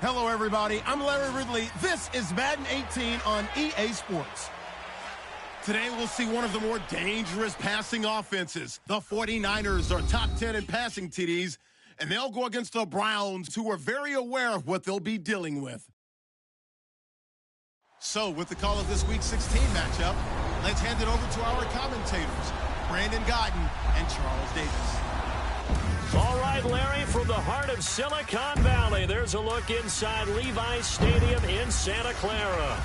Hello, everybody. I'm Larry Ridley. This is Madden 18 on EA Sports. Today, we'll see one of the more dangerous passing offenses. The 49ers are top 10 in passing TDs, and they'll go against the Browns, who are very aware of what they'll be dealing with. So, with the call of this Week 16 matchup, let's hand it over to our commentators, Brandon Godden and Charles Davis. All right, Larry, from the heart of Silicon Valley, there's a look inside Levi's Stadium in Santa Clara.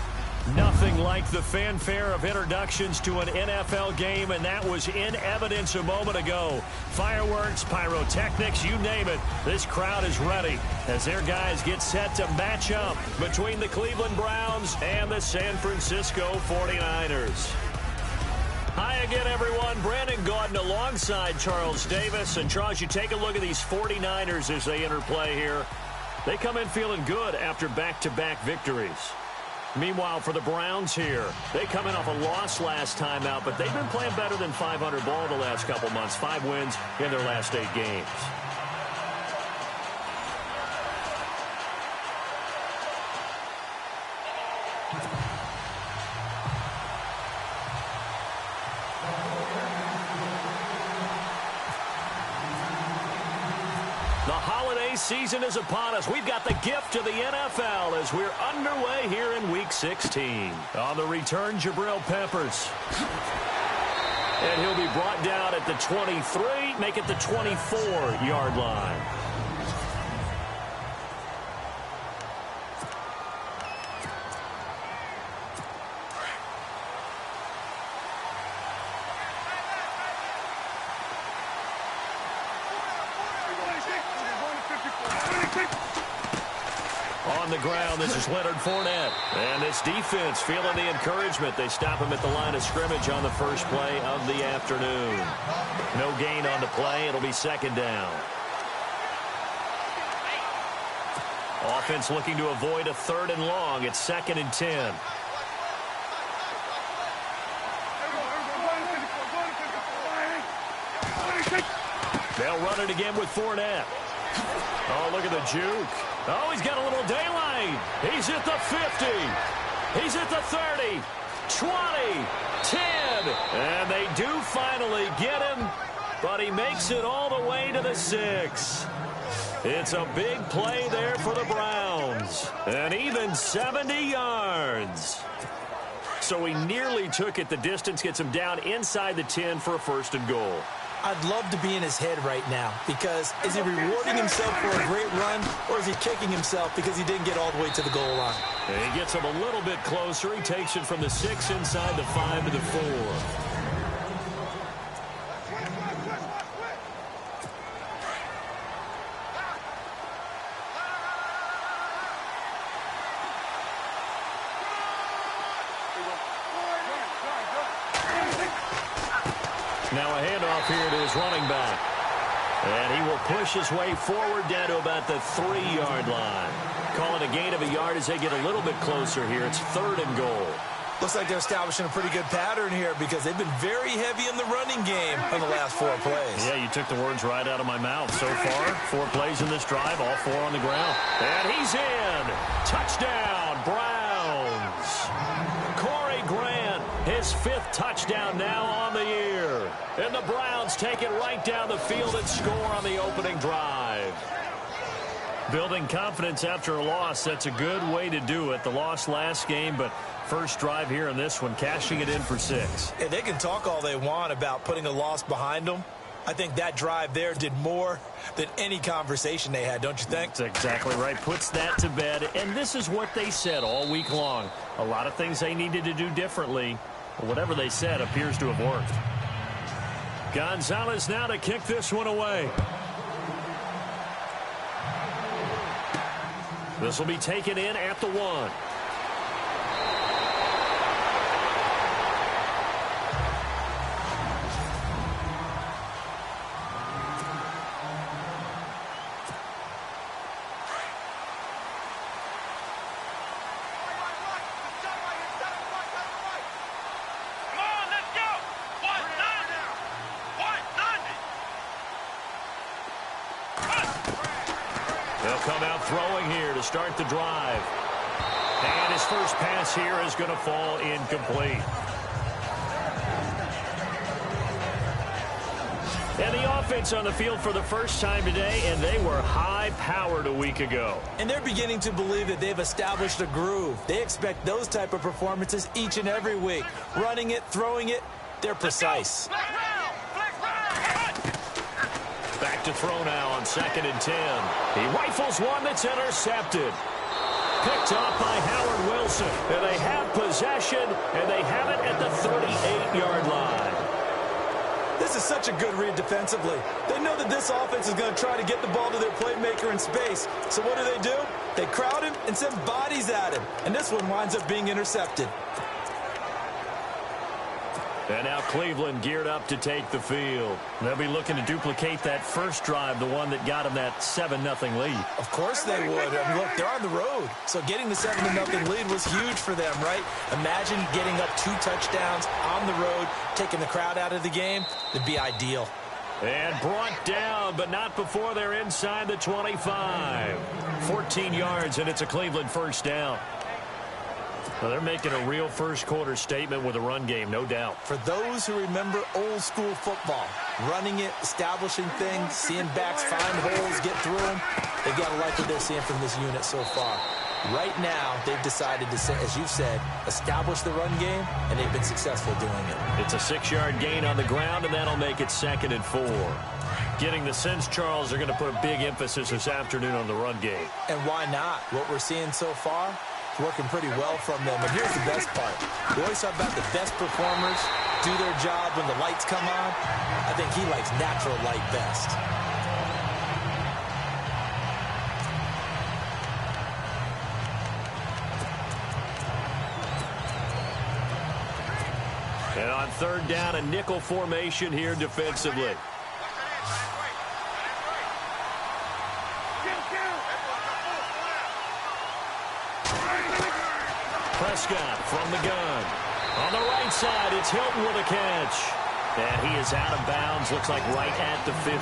Nothing like the fanfare of introductions to an NFL game, and that was in evidence a moment ago. Fireworks, pyrotechnics, you name it. This crowd is ready as their guys get set to match up between the Cleveland Browns and the San Francisco 49ers. Hi again, everyone. Brandon Gaudin alongside Charles Davis. And, Charles, you take a look at these 49ers as they interplay here. They come in feeling good after back-to-back victories. Meanwhile, for the Browns here, they come in off a loss last time out, but they've been playing better than 500 ball the last couple months. 5 wins in their last 8 games. The holiday season is upon us. We've got the gift of the NFL as we're underway here in Week 16. On the return, Jabril Peppers. And he'll be brought down at the 23, make it the 24-yard line. On the ground, this is Leonard Fournette. And this defense feeling the encouragement. They stop him at the line of scrimmage on the first play of the afternoon. No gain on the play. It'll be second down. Offense looking to avoid a 3rd and long. It's 2nd and 10. They'll run it again with Fournette. Oh, look at the juke. Oh, he's got a little daylight. He's at the 50. He's at the 30, 20, 10. And they do finally get him, but he makes it all the way to the 6. It's a big play there for the Browns. And even 70 yards. So he nearly took it the distance, gets him down inside the 10 for a 1st and goal. I'd love to be in his head right now because is he rewarding himself for a great run or is he kicking himself because he didn't get all the way to the goal line? And he gets him a little bit closer. He takes it from the 6 inside the 5 to the 4. Now a handoff here to his running back. And he will push his way forward down to about the 3-yard line. Calling a gain of a yard as they get a little bit closer here. It's 3rd and goal. Looks like they're establishing a pretty good pattern here because they've been very heavy in the running game in the last 4 plays. Yeah, you took the words right out of my mouth. So far, 4 plays in this drive, all 4 on the ground. And he's in. Touchdown, Browns. Corey Grant, his 5th touchdown now on the year. And the Browns take it right down the field and score on the opening drive. Building confidence after a loss, that's a good way to do it. The loss last game, but first drive here in this one, cashing it in for 6. And they can talk all they want about putting a loss behind them. I think that drive there did more than any conversation they had, don't you think? That's exactly right. Puts that to bed. And this is what they said all week long. A lot of things they needed to do differently. But whatever they said appears to have worked. Gonzalez now to kick this one away. This will be taken in at the 1. come out throwing here to start the drive. And his first pass here is going to fall incomplete. And the offense on the field for the first time today, and they were high-powered a week ago. And they're beginning to believe that they've established a groove. They expect those type of performances each and every week. Running it, throwing it, they're precise. Back to throw now on 2nd and 10. He rifles one that's intercepted. Picked off by Howard Wilson. And they have possession, and they have it at the 38-yard line. This is such a good read defensively. They know that this offense is going to try to get the ball to their playmaker in space. So what do? They crowd him and send bodies at him. And this one winds up being intercepted. And now Cleveland geared up to take the field. They'll be looking to duplicate that first drive, the one that got them that 7-0 lead. Of course they would. I mean, look, they're on the road. So getting the 7-0 lead was huge for them, right? Imagine getting up 2 touchdowns on the road, taking the crowd out of the game. It'd be ideal. And brought down, but not before they're inside the 25. 14 yards, and it's a Cleveland first down. Well, they're making a real first-quarter statement with a run game, no doubt. For those who remember old-school football, running it, establishing things, seeing backs find holes, get through them, they've got to like what they're seeing from this unit so far. Right now, they've decided to, as you've said, establish the run game, and they've been successful doing it. It's a 6-yard gain on the ground, and that'll make it 2nd and 4. Getting the sense, Charles, they're going to put a big emphasis this afternoon on the run game. And why not? What we're seeing so far, working pretty well from them. But here's the best part. We always talk about the best performers do their job when the lights come on. I think he likes natural light best. And on 3rd down, a nickel formation here defensively. Prescott from the gun. On the right side, it's Hilton with a catch. And he is out of bounds, looks like right at the 15.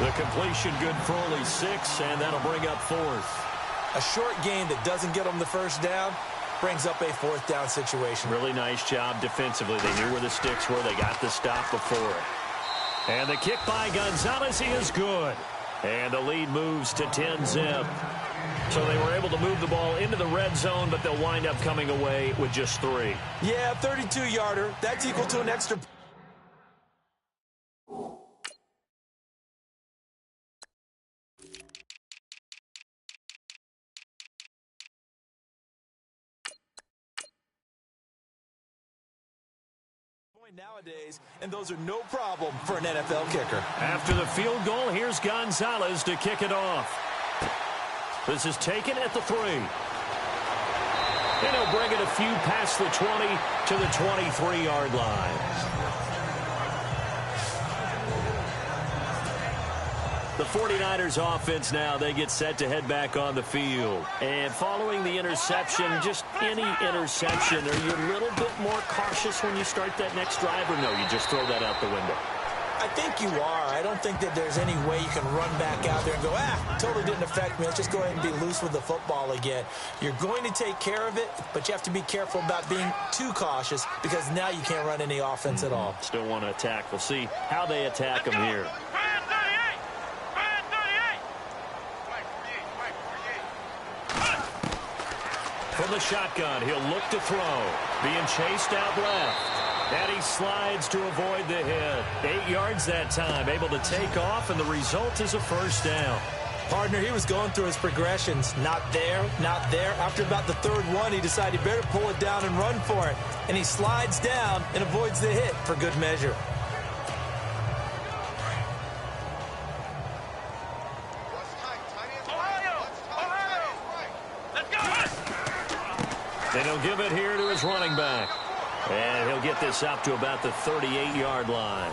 The completion good for only 6, and that'll bring up 4th. A short gain that doesn't get them the first down brings up a 4th down situation. Really nice job defensively. They knew where the sticks were. They got the stop before it. And the kick by Gonzalez is good. And the lead moves to 10-zip. So they were able to move the ball into the red zone, but they'll wind up coming away with just 3. Yeah, 32-yarder. That's equal to an extra. Nowadays, and those are no problem for an NFL kicker. After the field goal, here's Gonzalez to kick it off. This is taken at the 3. And he'll bring it a few past the 20 to the 23-yard line. The 49ers offense now, they get set to head back on the field. And following the interception, just any interception, are you a little bit more cautious when you start that next drive, or no, you just throw that out the window? I think you are. I don't think that there's any way you can run back out there and go, totally didn't affect me. Let's just go ahead and be loose with the football again. You're going to take care of it, but you have to be careful about being too cautious because now you can't run any offense at all. Still want to attack. We'll see how they attack them here. From the shotgun, he'll look to throw. Being chased out left. And he slides to avoid the hit. 8 yards that time, able to take off, and the result is a first down. Partner, he was going through his progressions. Not there, not there. After about the 3rd one, he decided he better pull it down and run for it. And he slides down and avoids the hit for good measure. And he'll give it here to his running back. And he'll get this up to about the 38-yard line.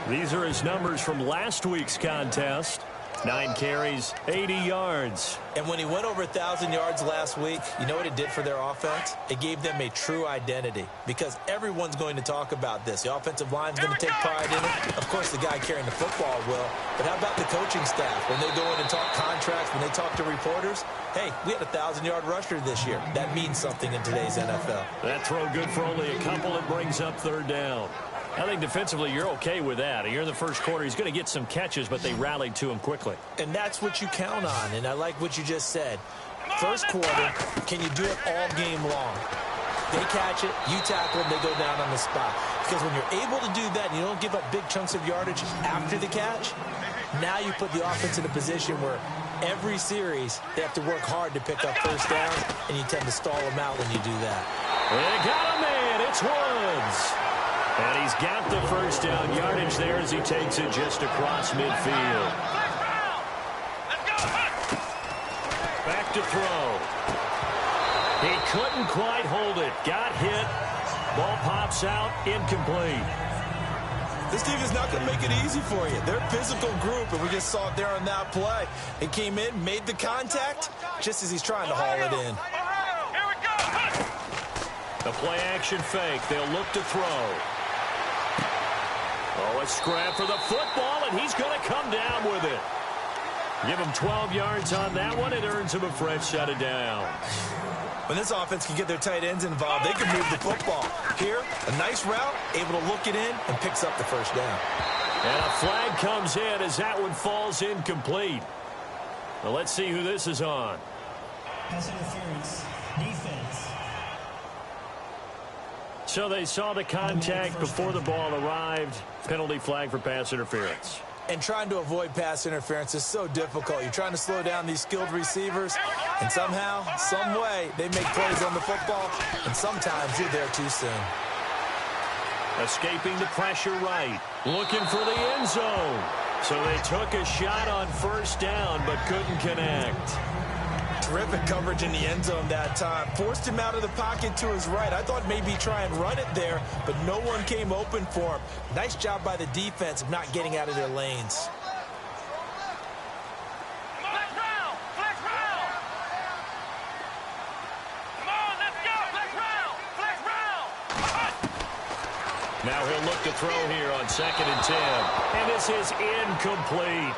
These are his numbers from last week's contest. 9 carries, 80 yards. And when he went over 1,000 yards last week, you know what it did for their offense? It gave them a true identity because everyone's going to talk about this. The offensive line's going to take pride in it. Of course, the guy carrying the football will. But how about the coaching staff? When they go in and talk contracts, when they talk to reporters, hey, we had a 1,000-yard rusher this year. That means something in today's NFL. That throw good for only a couple. It brings up 3rd down. I think defensively you're okay with that. You're in the first quarter. He's going to get some catches, but they rallied to him quickly. And that's what you count on, and I like what you just said. First quarter, can you do it all game long? They catch it, you tackle them, they go down on the spot. Because when you're able to do that and you don't give up big chunks of yardage after the catch, now you put the offense in a position where every series they have to work hard to pick up first down, and you tend to stall them out when you do that. They got a man. It's Woods. And he's got the first down yardage there as he takes it just across midfield. Back to throw. He couldn't quite hold it. Got hit. Ball pops out. Incomplete. This team is not going to make it easy for you. They're a physical group, and we just saw it there on that play. He came in, made the contact, just as he's trying to haul it in. The play-action fake. They'll look to throw. Oh, a scrap for the football, and he's going to come down with it. Give him 12 yards on that one. It earns him a fresh set of downs. When this offense can get their tight ends involved, they can move the football. Here, a nice route, able to look it in, and picks up the first down. And a flag comes in as that one falls incomplete. Well, let's see who this is on. Pass interference, defense. So they saw the contact before the ball arrived. Penalty flag for pass interference. And trying to avoid pass interference is so difficult. You're trying to slow down these skilled receivers, and somehow, some way, they make plays on the football, and sometimes you're there too soon. Escaping the pressure right. Looking for the end zone. So they took a shot on first down, but couldn't connect. Terrific coverage in the end zone that time. Forced him out of the pocket to his right. I thought maybe try and run it there, but no one came open for him. Nice job by the defense of not getting out of their lanes. Flex round! Flex round! Come on, let's go! Flex round! Flex round! Now he'll look to throw here on 2nd and 10. And this is incomplete.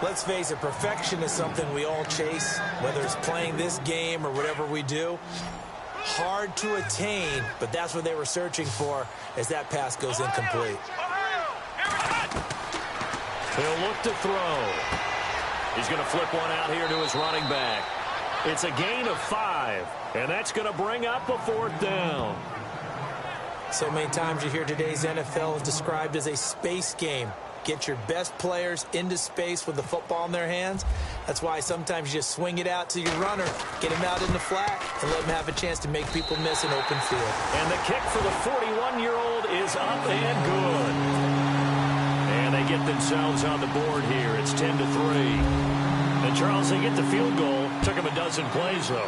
Let's face it, perfection is something we all chase, whether it's playing this game or whatever we do. Hard to attain, but that's what they were searching for as that pass goes incomplete. He'll look to throw. He's going to flip one out here to his running back. It's a gain of 5, and that's going to bring up a 4th down. So many times you hear today's NFL is described as a space game. Get your best players into space with the football in their hands. That's why sometimes you just swing it out to your runner, get him out in the flat, and let him have a chance to make people miss an open field. And the kick for the 41-year-old is up and good. And they get themselves on the board here. It's 10-3. And, Charles, they get the field goal. Took them a dozen plays, though.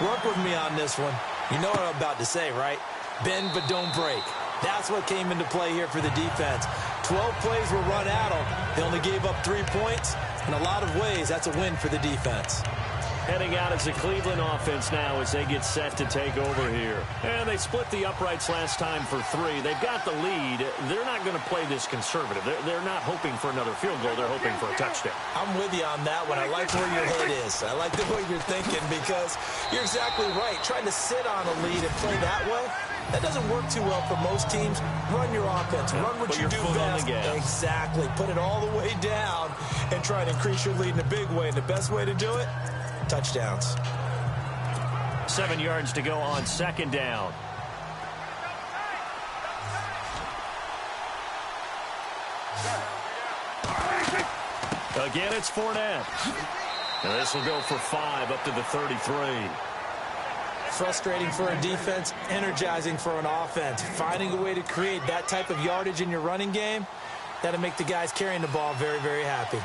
Work with me on this one. You know what I'm about to say, right? Bend but don't break. That's what came into play here for the defense. 12 plays were run at them. They only gave up 3 points. In a lot of ways, that's a win for the defense. Heading out as the Cleveland offense now as they get set to take over here. And they split the uprights last time for 3. They've got the lead. They're not going to play this conservative. They're not hoping for another field goal. They're hoping for a touchdown. I'm with you on that one. I like where your head is. I like the way you're thinking because you're exactly right. Trying to sit on a lead and play that way, that doesn't work too well for most teams. Run your offense. Run what you do best. Exactly. Put it all the way down and try to increase your lead in a big way. And the best way to do it, touchdowns. 7 yards to go on 2nd down. Again, it's Fournette. And this will go for 5 up to the 33. Frustrating for a defense, energizing for an offense. Finding a way to create that type of yardage in your running game, that'll make the guys carrying the ball very, very happy.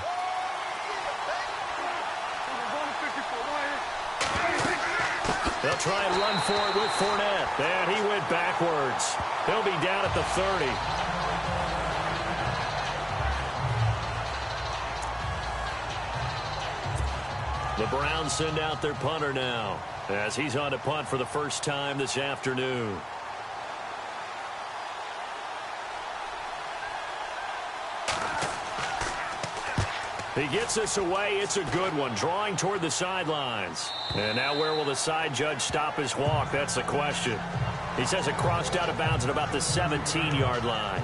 They'll try and run for it with Fournette. And he went backwards. He'll be down at the 30. The Browns send out their punter now, as he's on to punt for the first time this afternoon. He gets this away. It's a good one, drawing toward the sidelines. And now where will the side judge stop his walk? That's the question. He says it crossed out of bounds at about the 17-yard line.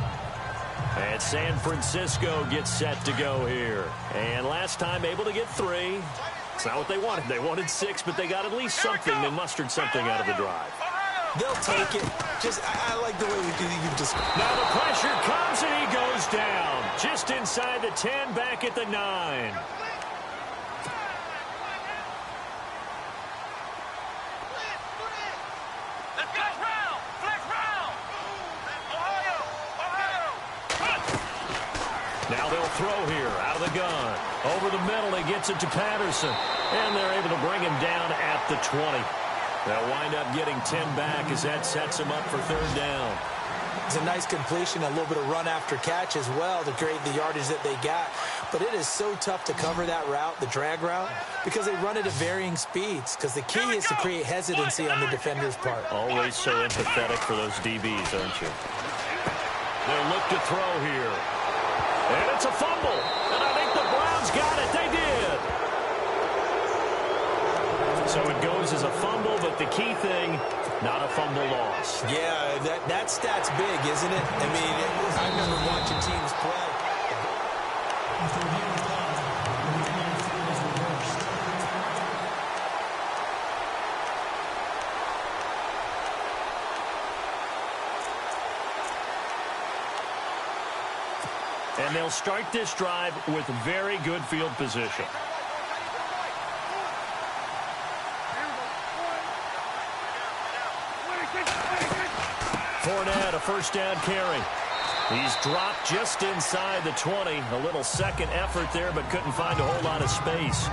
And San Francisco gets set to go here. And last time able to get 3. It's not what they wanted. They wanted 6, but they got at least something. They mustered something out of the drive. They'll take it. I like the way you just. Now the pressure comes and he goes down. Just inside the 10, back at the 9. Flex round! Flex round! Ohio! Now they'll throw here out of the gun. Over the middle, he gets it to Patterson. And they're able to bring him down at the 20. They'll wind up getting 10 back as that sets him up for 3rd down. It's a nice completion, a little bit of run after catch as well to create the yardage that they got. But it is so tough to cover that route, the drag route, because they run it at varying speeds. Because the key is to create hesitancy on the defender's part. Always so empathetic for those DBs, aren't you? They'll look to throw here. And it's a fumble. And I think the Browns got it. They did. So it goes as a fumble, but the key thing, not a fumble loss. Yeah, that stat's big, isn't it? I mean, I remember watching teams play. After reviewing the play, the replay field is reversed. And they'll start this drive with very good field position. Fournette, a first down carry. He's dropped just inside the 20. A little second effort there, but couldn't find a whole lot of space.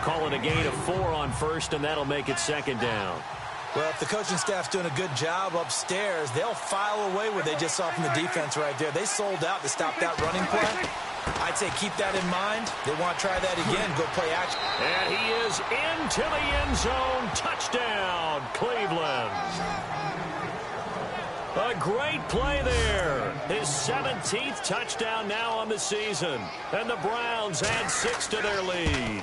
Call it a gain of 4 on first, and that'll make it 2nd down. Well, if the coaching staff's doing a good job upstairs, they'll file away what they just saw from the defense right there. They sold out to stop that running play. I'd say keep that in mind. They want to try that again. Go play action. And he is into the end zone. Touchdown, Cleveland. A great play there. His 17th touchdown now on the season. And the Browns add 6 to their lead.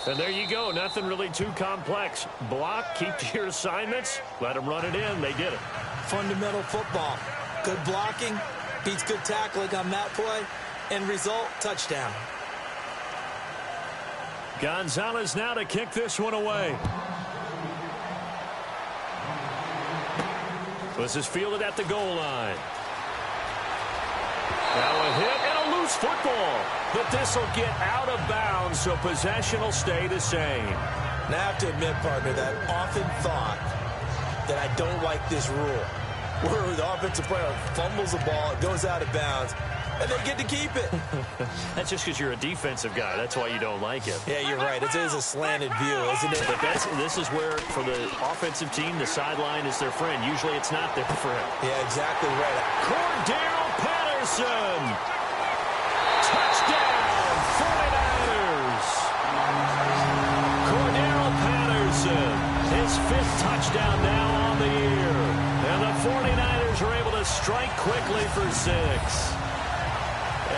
And there you go. Nothing really too complex. Block, keep to your assignments, let them run it in. They did it. Fundamental football. Good blocking, beats good tackling on that play. End result, touchdown. Gonzalez now to kick this one away. This is fielded at the goal line. Now a hit and a loose football. But this will get out of bounds, so possession will stay the same. Now I have to admit, partner, that I often thought that I don't like this rule. Where the offensive player fumbles the ball, it goes out of bounds, and they get to keep it. That's just because you're a defensive guy. That's why you don't like it. Yeah, you're right. It is a slanted view, isn't it? But this is where, for the offensive team, the sideline is their friend. Usually it's not there for him. Yeah, exactly right. Cordero Patterson. Touchdown, 49ers. Cordero Patterson, his 5th touchdown now on the year. And the 49ers are able to strike quickly for 6.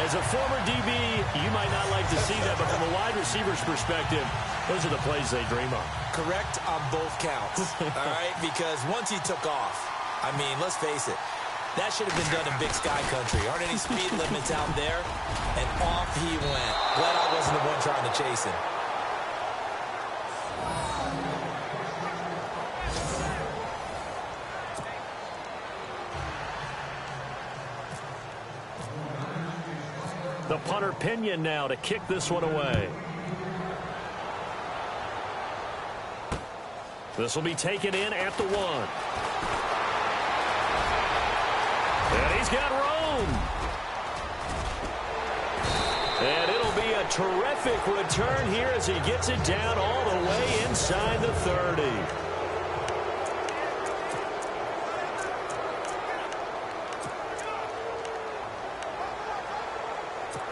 As a former DB, you might not like to see that, but from a wide receiver's perspective, those are the plays they dream of. Correct on both counts, all right? Because once he took off, I mean, let's face it, that should have been done in Big Sky Country. Aren't any speed limits out there? And off he went. Glad I wasn't the one trying to chase him. The punter Pinion now to kick this one away. This will be taken in at the 1. And he's got room. And it'll be a terrific return here as he gets it down all the way inside the 30.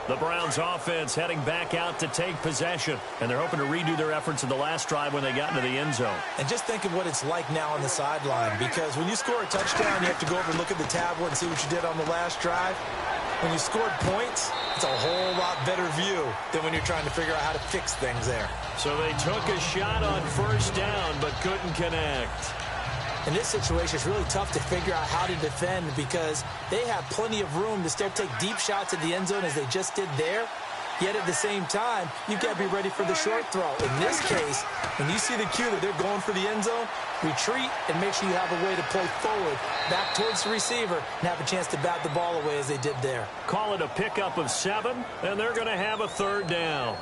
The Browns offense heading back out to take possession, and they're hoping to redo their efforts in the last drive when they got into the end zone. And just think of what it's like now on the sideline, because when you score a touchdown, you have to go over and look at the tablet and see what you did on the last drive. When you scored points, it's a whole lot better view than when you're trying to figure out how to fix things there. So they took a shot on first down, but couldn't connect. In this situation, it's really tough to figure out how to defend because they have plenty of room to still take deep shots at the end zone as they just did there. Yet at the same time, you've got to be ready for the short throw. In this case, when you see the cue that they're going for the end zone, retreat and make sure you have a way to play forward, back towards the receiver, and have a chance to bat the ball away as they did there. Call it a pickup of 7, and they're going to have a third down.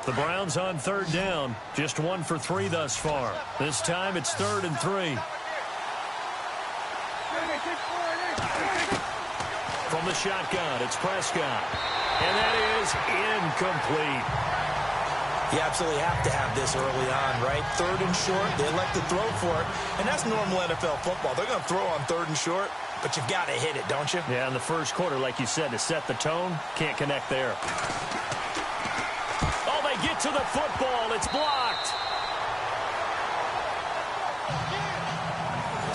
The Browns on third down, just 1 for 3 thus far. This time it's 3rd and 3. From the shotgun, it's Prescott. And that is incomplete. You absolutely have to have this early on, right? 3rd and short, they elect to throw for it. And that's normal NFL football. They're going to throw on 3rd and short, but you've got to hit it, don't you? Yeah, in the first quarter, like you said, to set the tone, can't connect there. Oh, they get to the football. It's blocked.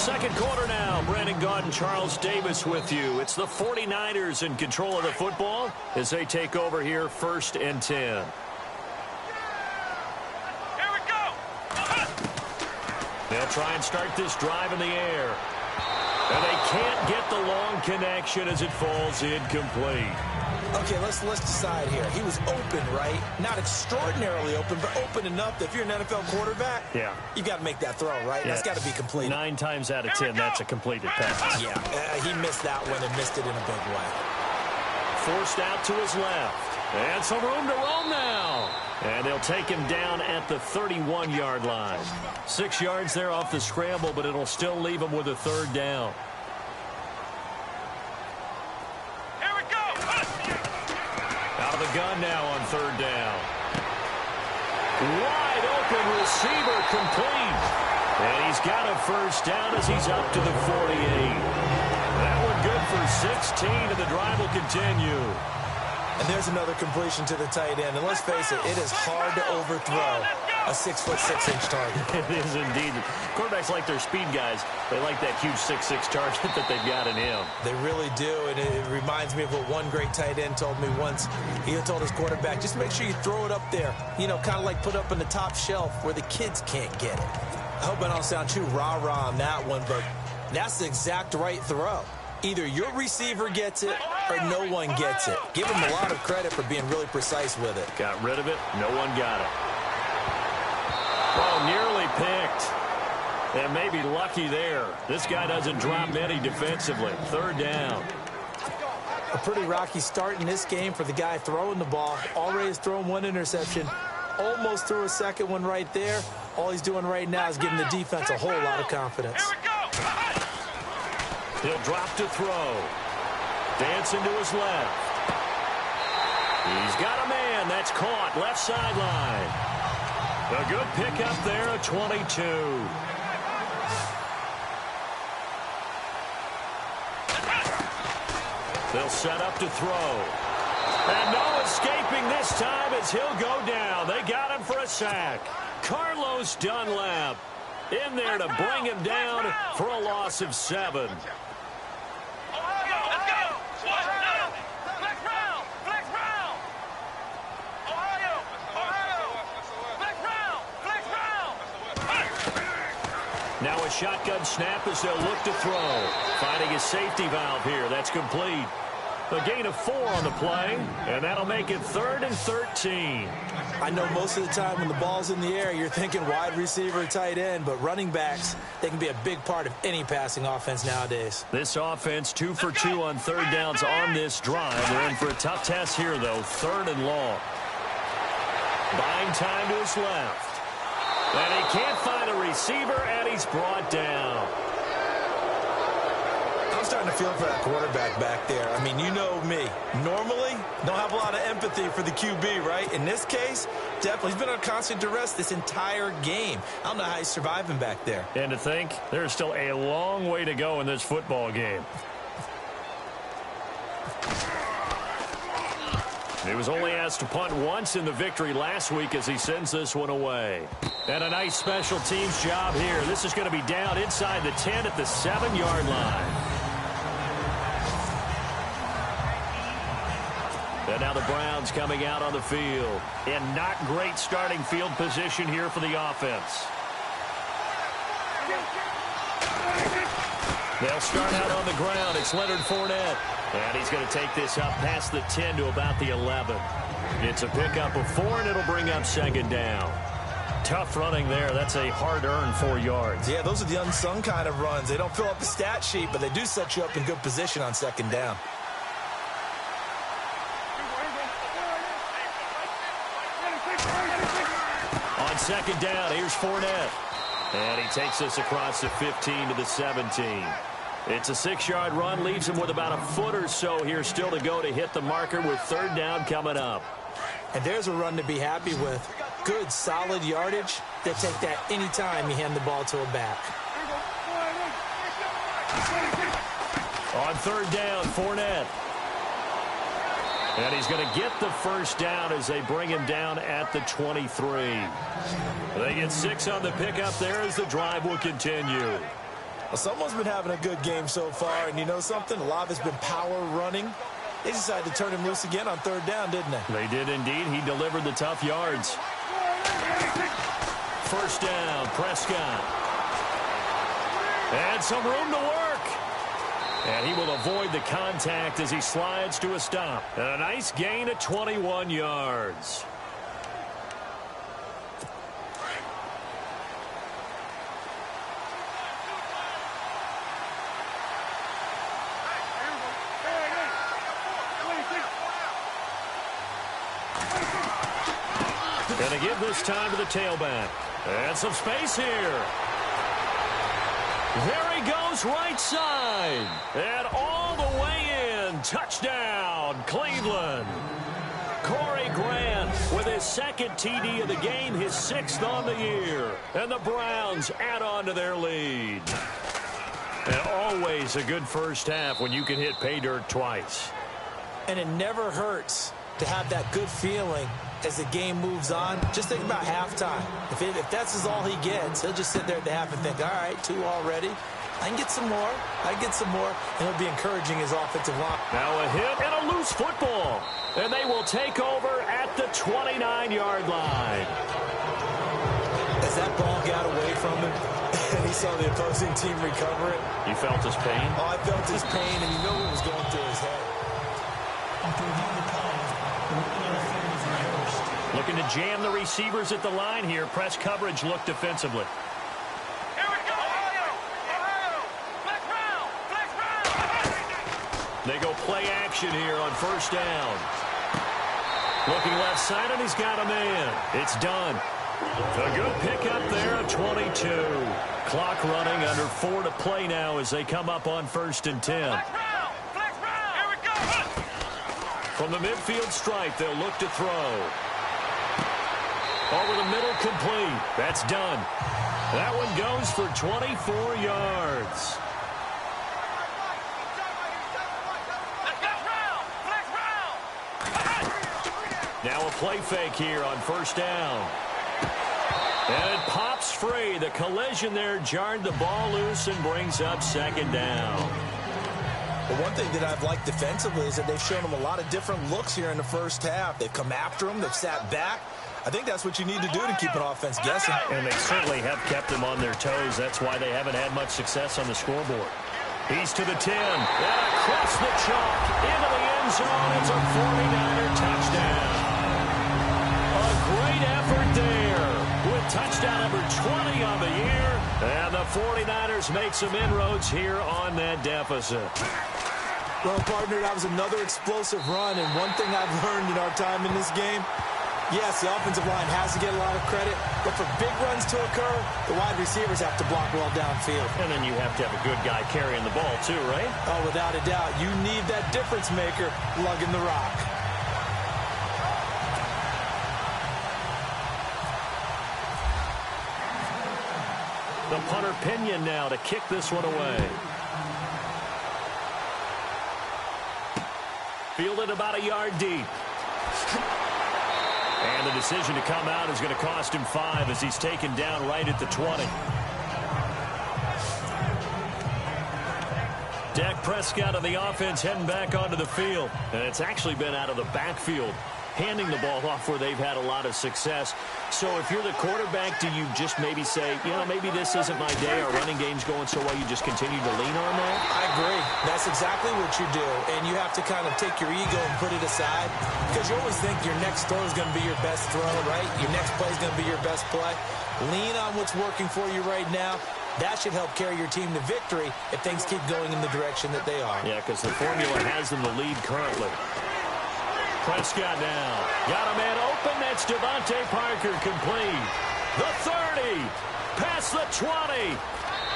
Second quarter now. Brandon Gaudin, Charles Davis with you. It's the 49ers in control of the football as they take over here 1st and 10. Here we go. They'll try and start this drive in the air. And they can't get the long connection as it falls incomplete. Okay, let's decide here. He was open, right? Not extraordinarily open, but open enough that if you're an NFL quarterback, yeah, you got to make that throw, right? Yeah. That's got to be completed. 9 times out of 10, that's a completed pass. Yeah, he missed that one and missed it in a big way. Forced out to his left. And some room to roam now. And they'll take him down at the 31-yard line. 6 yards there off the scramble, but it'll still leave him with a 3rd down. Out of the gun now on 3rd down. Wide open receiver complete. And he's got a first down as he's up to the 48. That one good for 16, and the drive will continue. And there's another completion to the tight end. And let's face it is hard to overthrow a 6'6" target. It is indeed. Quarterbacks like their speed guys. They like that huge 6'6" target that they've got in him. They really do, and it reminds me of what one great tight end told me once. He told his quarterback, just make sure you throw it up there. You know, kind of like put up on the top shelf where the kids can't get it. I hope I don't sound too rah-rah on that one, but that's the exact right throw. Either your receiver gets it or no one gets it. Give him a lot of credit for being really precise with it. Got rid of it. No one got it. Well, nearly picked. And maybe lucky there. This guy doesn't drop many defensively. 3rd down. A pretty rocky start in this game for the guy throwing the ball. Already has thrown 1 interception. Almost threw a second one right there. All he's doing right now is giving the defense a whole lot of confidence. Here we go. He'll drop to throw. Dancing to his left. He's got a man. That's caught. Left sideline. A good pickup there at 22. They'll set up to throw. And no escaping this time as he'll go down. They got him for a sack. Carlos Dunlap in there to bring him down for a loss of 7. Now a shotgun snap as they'll look to throw. Finding a safety valve here. That's complete. A gain of 4 on the play, and that'll make it 3rd and 13. I know most of the time when the ball's in the air, you're thinking wide receiver, tight end, but running backs, they can be a big part of any passing offense nowadays. This offense 2 for 2 on 3rd downs on this drive. They're in for a tough test here, though. 3rd and long. Buying time to his left. And he can't find a receiver, and he's brought down. I'm starting to feel for that quarterback back there. I mean, you know me. Normally, don't have a lot of empathy for the QB, right? In this case, definitely. He's been on constant duress this entire game. I don't know how he's surviving back there. And to think, there's still a long way to go in this football game. He was only asked to punt once in the victory last week as he sends this one away. And a nice special teams job here. This is going to be down inside the 10 at the 7-yard line. And now the Browns coming out on the field. In not great starting field position here for the offense. They'll start out on the ground. It's Leonard Fournette. And he's going to take this up past the 10 to about the 11. It's a pickup of 4, and it'll bring up second down. Tough running there. That's a hard-earned 4 yards. Yeah, those are the unsung kind of runs. They don't fill up the stat sheet, but they do set you up in good position on second down. On second down, here's Fournette. And he takes us across the 15 to the 17. It's a 6-yard run, leaves him with about a foot or so here still to go to hit the marker with third down coming up. And there's a run to be happy with. Good, solid yardage. They'll take that anytime you hand the ball to a back. On third down, Fournette. And he's going to get the first down as they bring him down at the 23. They get 6 on the pickup there as the drive will continue. Well, someone's been having a good game so far, and you know something? A lot of it's been power running. They decided to turn him loose again on third down, didn't they? They did indeed. He delivered the tough yards. First down, Prescott. And some room to work. And he will avoid the contact as he slides to a stop. And a nice gain of 21 yards. Going to give this time to the tailback. And some space here. There he goes right side. And all the way in. Touchdown, Cleveland. Corey Grant with his second TD of the game, his 6th on the year. And the Browns add on to their lead. And always a good first half when you can hit pay dirt twice. And it never hurts to have that good feeling as the game moves on. Just think about halftime. If that's all he gets, he'll just sit there at the half and think, all right, 2 already. I can get some more. I can get some more. And he'll be encouraging his offensive line. Now a hit and a loose football. And they will take over at the 29-yard line. As that ball got away from him, and he saw the opposing team recover it. You felt his pain? Oh, I felt his pain, and you know what was going through his head. After reviewing the play, the interference is reversed. Looking to jam the receivers at the line here. Press coverage look defensively. Here we go, Ohio! Ohio! Flex round! Flex round! They go play action here on first down. Looking left side, and he's got a man. It's done. A good pickup there at 22. Clock running under 4 to play now as they come up on 1st and 10. Flex round! Flex round! Here we go! From the midfield stripe, they'll look to throw. Over the middle, complete. That's done. That one goes for 24 yards. Now a play fake here on first down. And it pops free. The collision there jarred the ball loose and brings up second down. Well, one thing that I've liked defensively is that they've shown them a lot of different looks here in the first half. They've come after them. They've sat back. I think that's what you need to do to keep an offense guessing. And they certainly have kept them on their toes. That's why they haven't had much success on the scoreboard. He's to the 10. And across the chalk into the end zone. It's a 49er touchdown. A great effort there with touchdown number 20 on the year. And the 49ers make some inroads here on that deficit. Well, partner, that was another explosive run. And one thing I've learned in our time in this game, yes, the offensive line has to get a lot of credit, but for big runs to occur, the wide receivers have to block well downfield. And then you have to have a good guy carrying the ball too, right? Oh, without a doubt. You need that difference maker lugging the rock. The punter Pinion now to kick this one away. Fielded about a yard deep. And the decision to come out is going to cost him 5 as he's taken down right at the 20. Dak Prescott of the offense heading back onto the field. And it's actually been out of the backfield, handing the ball off where they've had a lot of success. So if you're the quarterback, do you just maybe say, you know, maybe this isn't my day, our running game's going so well, you just continue to lean on that? I agree. That's exactly what you do. And you have to kind of take your ego and put it aside, because you always think your next throw is going to be your best throw, right? Your next play is going to be your best play. Lean on what's working for you right now. That should help carry your team to victory if things keep going in the direction that they are. Yeah, because the formula has them the lead currently. Prescott now. Got a man open. That's Devontae Parker complete. The 30. Past the 20.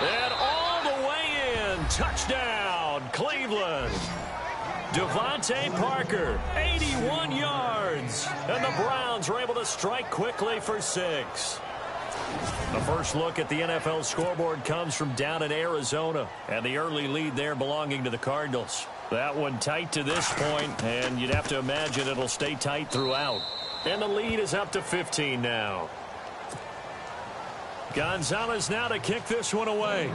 And all the way in. Touchdown, Cleveland. Devontae Parker, 81 yards. And the Browns are able to strike quickly for 6. The first look at the NFL scoreboard comes from down in Arizona, and the early lead there belonging to the Cardinals. That one tight to this point, and you'd have to imagine it'll stay tight throughout. And the lead is up to 15 now. Gonzalez now to kick this one away.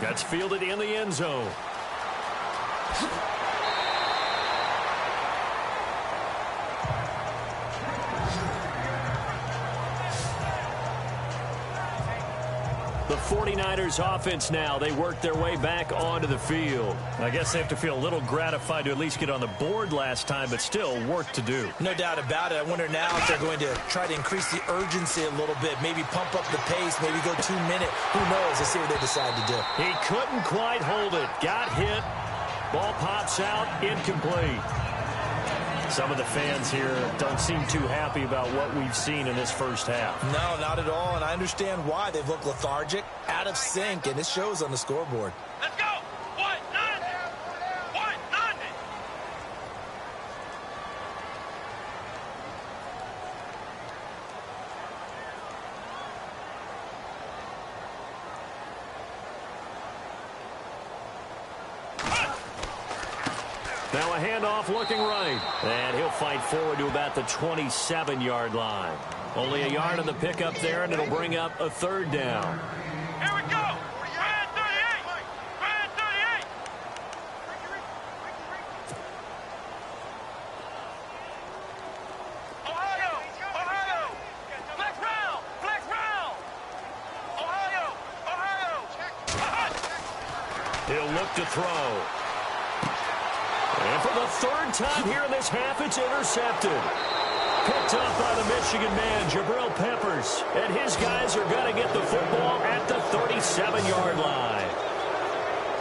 That's fielded in the end zone. The 49ers offense now, they work their way back onto the field. I guess they have to feel a little gratified to at least get on the board last time, but still work to do. No doubt about it. I wonder now if they're going to try to increase the urgency a little bit, maybe pump up the pace, maybe go 2 minute. Who knows? Let's see what they decide to do. He couldn't quite hold it. Got hit. Ball pops out. Incomplete. Some of the fans here don't seem too happy about what we've seen in this first half. No, not at all, and I understand why. They've looked lethargic, out of sync, and it shows on the scoreboard. Let's go. 190. 190. Now a handoff looking right. And he'll fight forward to about the 27-yard line. Only a yard on the pickup there, and it'll bring up a 3rd down. Here we go. Brand 38. Brand 38. Ohio. Ohio. Flex round. Flex round. Ohio. Ohio. He'll look to throw. And for the 3rd time here in this half, it's intercepted. Picked up by the Michigan man, Jabril Peppers. And his guys are going to get the football at the 37-yard line.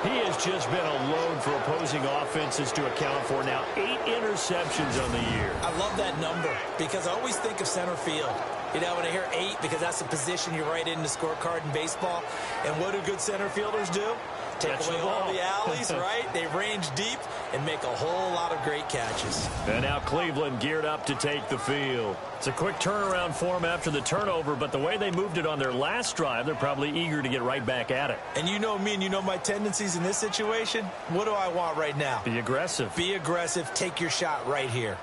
He has just been a load for opposing offenses to account for. Now 8 interceptions on the year. I love that number because I always think of center field. You know, when I hear 8, because that's the position you write in the scorecard in baseball. And what do good center fielders do? Take away all the alleys, right? They range deep and make a whole lot of great catches. And now Cleveland geared up to take the field. It's a quick turnaround for them after the turnover, but the way they moved it on their last drive, they're probably eager to get right back at it. And you know me and you know my tendencies in this situation. What do I want right now? Be aggressive. Be aggressive. Take your shot right here.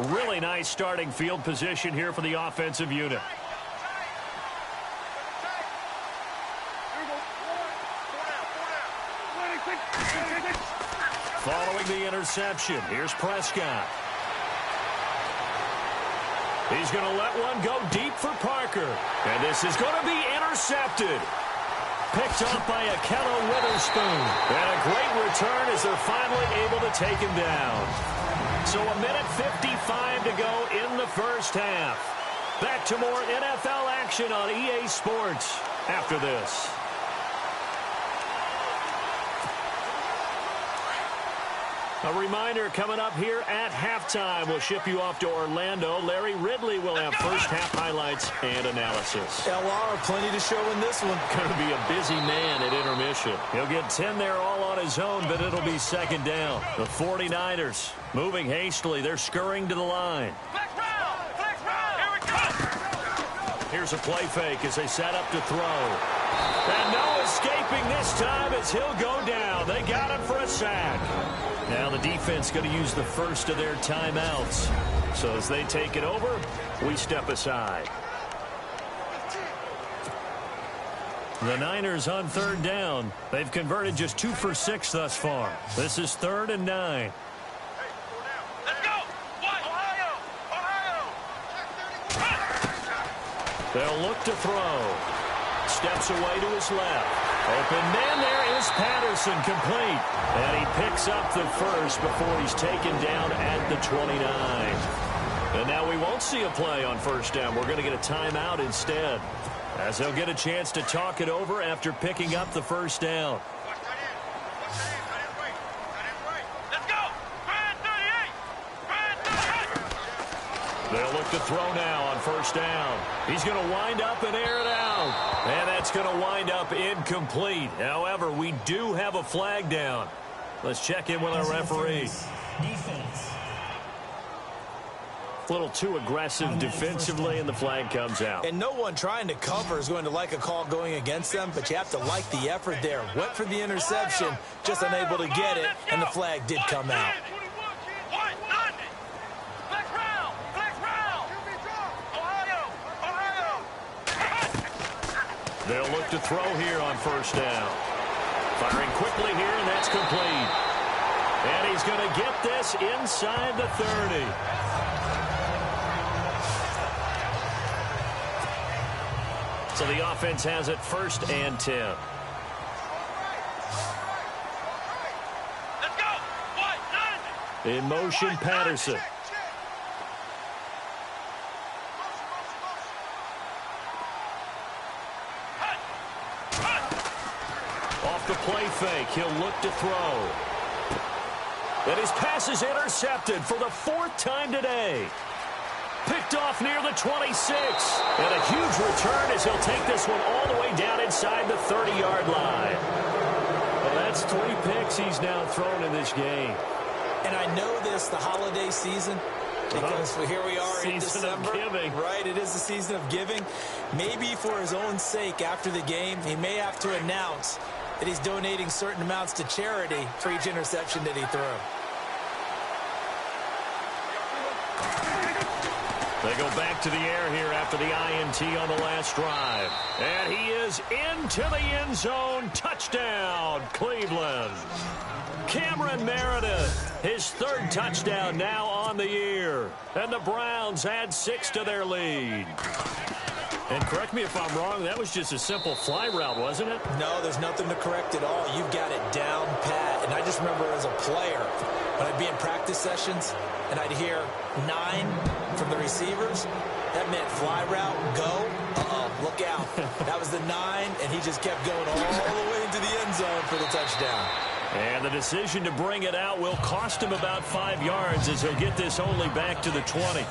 Really nice starting field position here for the offensive unit. Following the interception, here's Prescott. He's going to let one go deep for Parker. And this is going to be intercepted. Picked up by Akello Witherspoon. And a great return as they're finally able to take him down. So 1:55 to go in the first half. Back to more NFL action on EA Sports after this. A reminder coming up here at halftime. We'll ship you off to Orlando. Larry Ridley will have first half highlights and analysis. LR, plenty to show in this one. Going to be a busy man at intermission. He'll get 10 there all on his own, but it'll be 2nd down. The 49ers moving hastily. They're scurrying to the line. Flex round. Flex round. Here we go. Here's a play fake as they set up to throw. And no escaping this time as he'll go down. They got him for a sack. Now the defense going to use the first of their timeouts. So as they take it over, we step aside. The Niners on third down. They've converted just 2 for 6 thus far. This is 3rd and 9. Let's go! Ohio! They'll look to throw. Steps away to his left. Open man, there is Patterson, complete. And he picks up the first before he's taken down at the 29. And now we won't see a play on first down. We're going to get a timeout instead, as he'll get a chance to talk it over after picking up the first down. Let's go! Grand 38! Grand 38! They'll look to throw now on first down. He's going to wind up and air it out. And that's going to wind up incomplete. However, we do have a flag down. Let's check in with our referee. Defense. A little too aggressive defensively, and the flag comes out. And no one trying to cover is going to like a call going against them, but you have to like the effort there. Went for the interception, just unable to get it, and the flag did come out. They'll look to throw here on first down. Firing quickly here, and that's complete. And he's going to get this inside the 30. So the offense has it 1st and 10. Let's go! In motion, Patterson. Off the play fake, he'll look to throw. And his pass is intercepted for the 4th time today. Picked off near the 26. And a huge return as he'll take this one all the way down inside the 30-yard line. Well, that's 3 picks he's now thrown in this game. And I know this, the holiday season, because here we are in December. Season of giving. Right, it is the season of giving. Maybe for his own sake after the game, he may have to announce that he's donating certain amounts to charity for each interception that he threw. They go back to the air here after the INT on the last drive. And he is into the end zone. Touchdown, Cleveland. Cameron Meredith, his 3rd touchdown now on the year. And the Browns add 6 to their lead. And correct me if I'm wrong, that was just a simple fly route, wasn't it? No, there's nothing to correct at all. You've got it down pat. And I just remember as a player, when I'd be in practice sessions and I'd hear 9 from the receivers, that meant fly route, go. Look out. That was the 9, and he just kept going all the way into the end zone for the touchdown. And the decision to bring it out will cost him about 5 yards as he'll get this only back to the 20.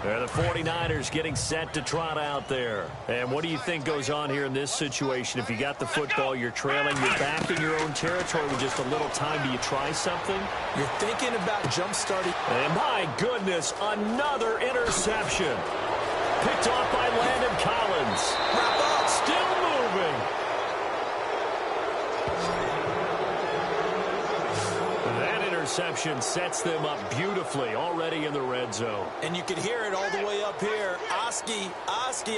The 49ers getting set to trot out there. And what do you think goes on here in this situation? If you got the football, you're trailing, you're back in your own territory with just a little time. Do you try something? You're thinking about jump-starting. And my goodness, another interception. Picked off by Landon Collins. Wrap up. Still moving. That interception sets them up beautifully already in the red zone. And you could hear it all the way up here. Oski,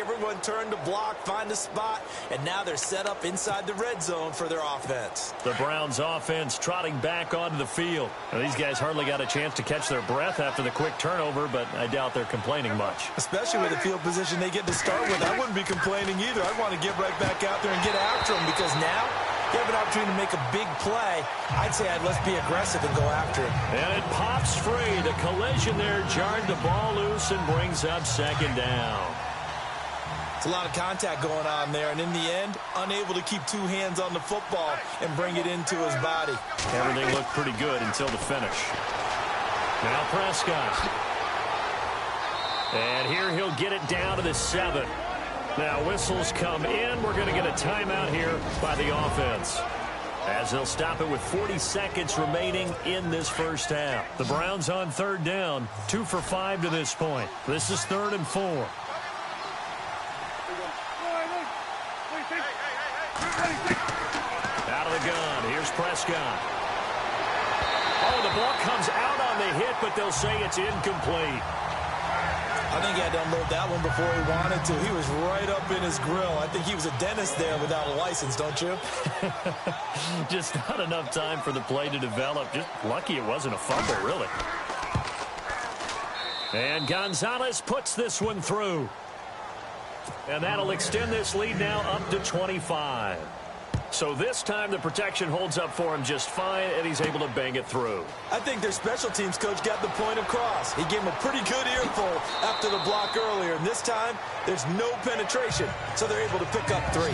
everyone turned to block, find a spot, and now they're set up inside the red zone for their offense. The Browns offense trotting back onto the field. Now, these guys hardly got a chance to catch their breath after the quick turnover, but I doubt they're complaining much. Especially with the field position they get to start with. I wouldn't be complaining either. I'd want to get right back out there and get after them, because now you have an opportunity to make a big play. I'd say let's be aggressive and go after it. And it pops free. The collision there jarred the ball loose and brings up 2nd down. It's a lot of contact going on there, and in the end, unable to keep 2 hands on the football and bring it into his body. Everything looked pretty good until the finish. Now Prescott. And here he'll get it down to the 7. Now whistles come in. We're going to get a timeout here by the offense, as they'll stop it with 40 seconds remaining in this first half. The Browns on 3rd down, 2 for 5 to this point. This is 3rd and 4. Prescott. Oh, the ball comes out on the hit, but they'll say it's incomplete. I think he had to unload that one before he wanted to. He was right up in his grill. I think he was a dentist there without a license, don't you? Just not enough time for the play to develop. Just lucky it wasn't a fumble, really. And Gonzalez puts this one through. And that'll extend this lead now up to 25. So this time the protection holds up for him just fine, and he's able to bang it through. I think their special teams coach got the point across. He gave him a pretty good earful after the block earlier. And this time, there's no penetration, so they're able to pick up 3.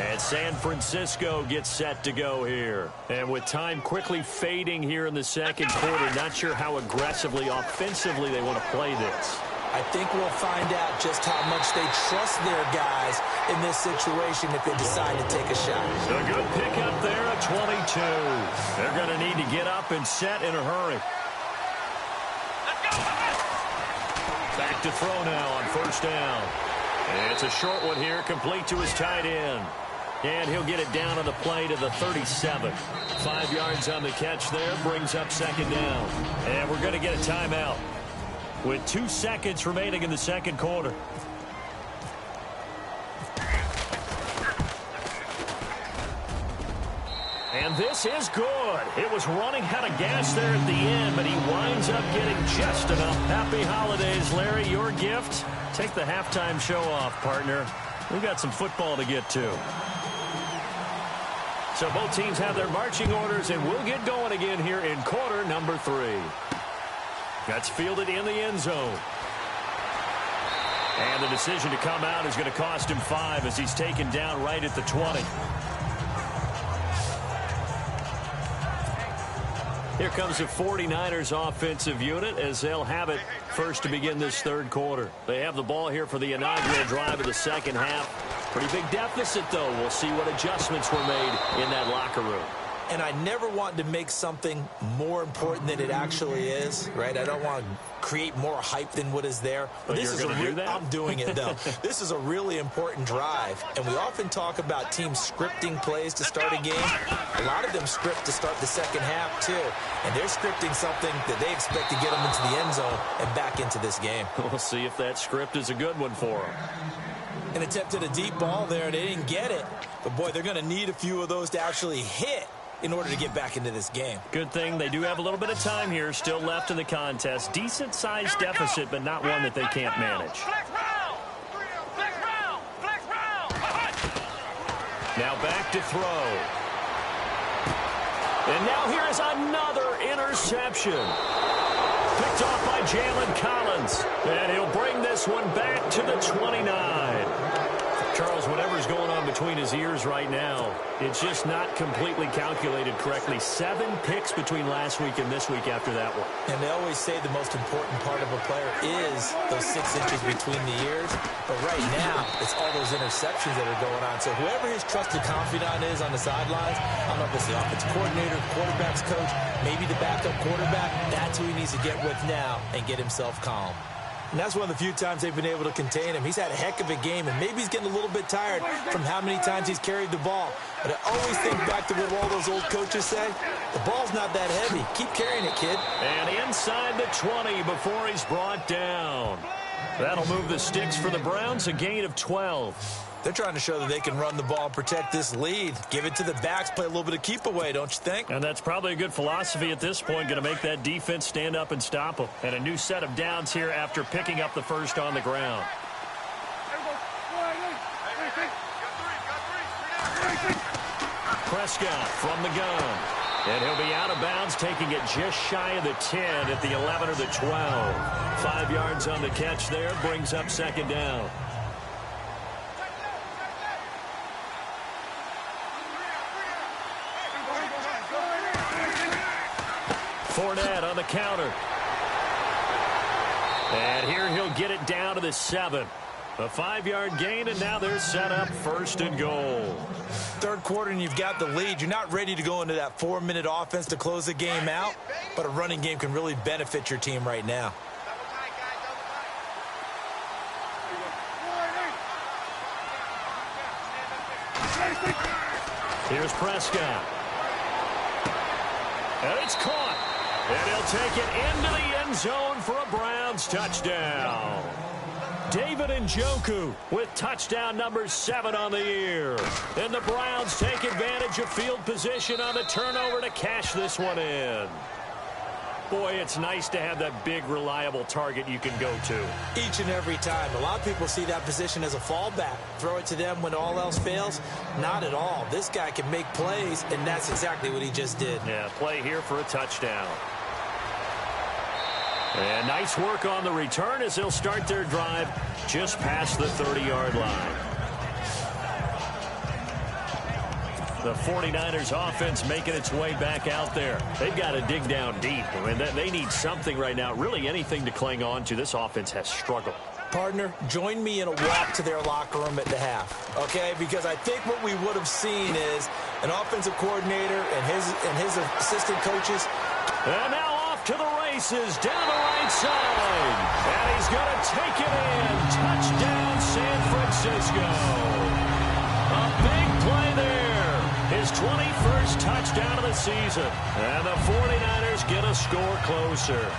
And San Francisco gets set to go here. And with time quickly fading here in the second quarter, not sure how aggressively, offensively they want to play this. I think we'll find out just how much they trust their guys in this situation if they decide to take a shot. A good pickup there at 22. They're going to need to get up and set in a hurry. Back to throw now on first down. And it's a short one here, complete to his tight end. And he'll get it down on the play to the 37. 5 yards on the catch there, brings up second down. And we're going to get a timeout with 2 seconds remaining in the second quarter. And this is good. It was running out of gas there at the end, but he winds up getting just enough. Happy holidays, Larry. Your gift? Take the halftime show off, partner. We've got some football to get to. So both teams have their marching orders, and we'll get going again here in quarter number 3. That's fielded in the end zone. And the decision to come out is going to cost him 5 as he's taken down right at the 20. Here comes the 49ers offensive unit as they'll have it first to begin this third quarter. They have the ball here for the inaugural drive of the second half. Pretty big deficit, though. We'll see what adjustments were made in that locker room. And I never want to make something more important than it actually is, right? I don't want to create more hype than what is there. But this is do that? I'm doing it, though. This is a really important drive. And we often talk about teams scripting plays to start a game. A lot of them script to start the second half, too. And they're scripting something that they expect to get them into the end zone and back into this game. We'll see if that script is a good one for them. And attempted a deep ball there. They didn't get it. But, boy, they're going to need a few of those to actually hit in order to get back into this game. Good thing they do have a little bit of time here still left in the contest. Decent-sized deficit, but not one that they can't manage. Now back to throw. And now here is another interception. Picked off by Jalen Collins. And he'll bring this one back to the 29. Charles, whatever's going on between his ears right now, it's just not completely calculated correctly. 7 picks between last week and this week after that one. And they always say the most important part of a player is those 6 inches between the ears. But right now, it's all those interceptions that are going on. So whoever his trusted confidant is on the sidelines, I don't know if it's the offensive coordinator, quarterback's coach, maybe the backup quarterback, that's who he needs to get with now and get himself calm. And that's one of the few times they've been able to contain him. He's had a heck of a game, and maybe he's getting a little bit tired from how many times he's carried the ball. But I always think back to what all those old coaches say. The ball's not that heavy. Keep carrying it, kid. And inside the 20 before he's brought down. That'll move the sticks for the Browns, a gain of 12. They're trying to show that they can run the ball and protect this lead. Give it to the backs, play a little bit of keep away, don't you think? And that's probably a good philosophy at this point, going to make that defense stand up and stop them. And a new set of downs here after picking up the first on the ground. Prescott from the gun. And he'll be out of bounds, taking it just shy of the 10 at the 11 or the 12. 5 yards on the catch there, brings up second down. Fournette on the counter. And here he'll get it down to the 7. A 5-yard gain, and now they're set up first and goal. Third quarter, and you've got the lead. You're not ready to go into that 4-minute offense to close the game out, but a running game can really benefit your team right now. Here's Prescott. And it's caught. And he'll take it into the end zone for a Browns touchdown. David Njoku with touchdown number 7 on the year. And the Browns take advantage of field position on the turnover to cash this one in. Boy, it's nice to have that big, reliable target you can go to. Each and every time. A lot of people see that position as a fallback. Throw it to them when all else fails. Not at all. This guy can make plays, and that's exactly what he just did. Yeah, play here for a touchdown. And nice work on the return as they'll start their drive just past the 30-yard line. The 49ers offense making its way back out there. They've got to dig down deep. I mean, they need something right now, really anything to cling on to. This offense has struggled. Partner, join me in a walk to their locker room at the half, okay? Because I think what we would have seen is an offensive coordinator and his assistant coaches. And now off to the races, down the right side. And he's going to take it in. Touchdown, San Francisco. A big play there. His 21st touchdown of the season. And the 49ers get a score closer.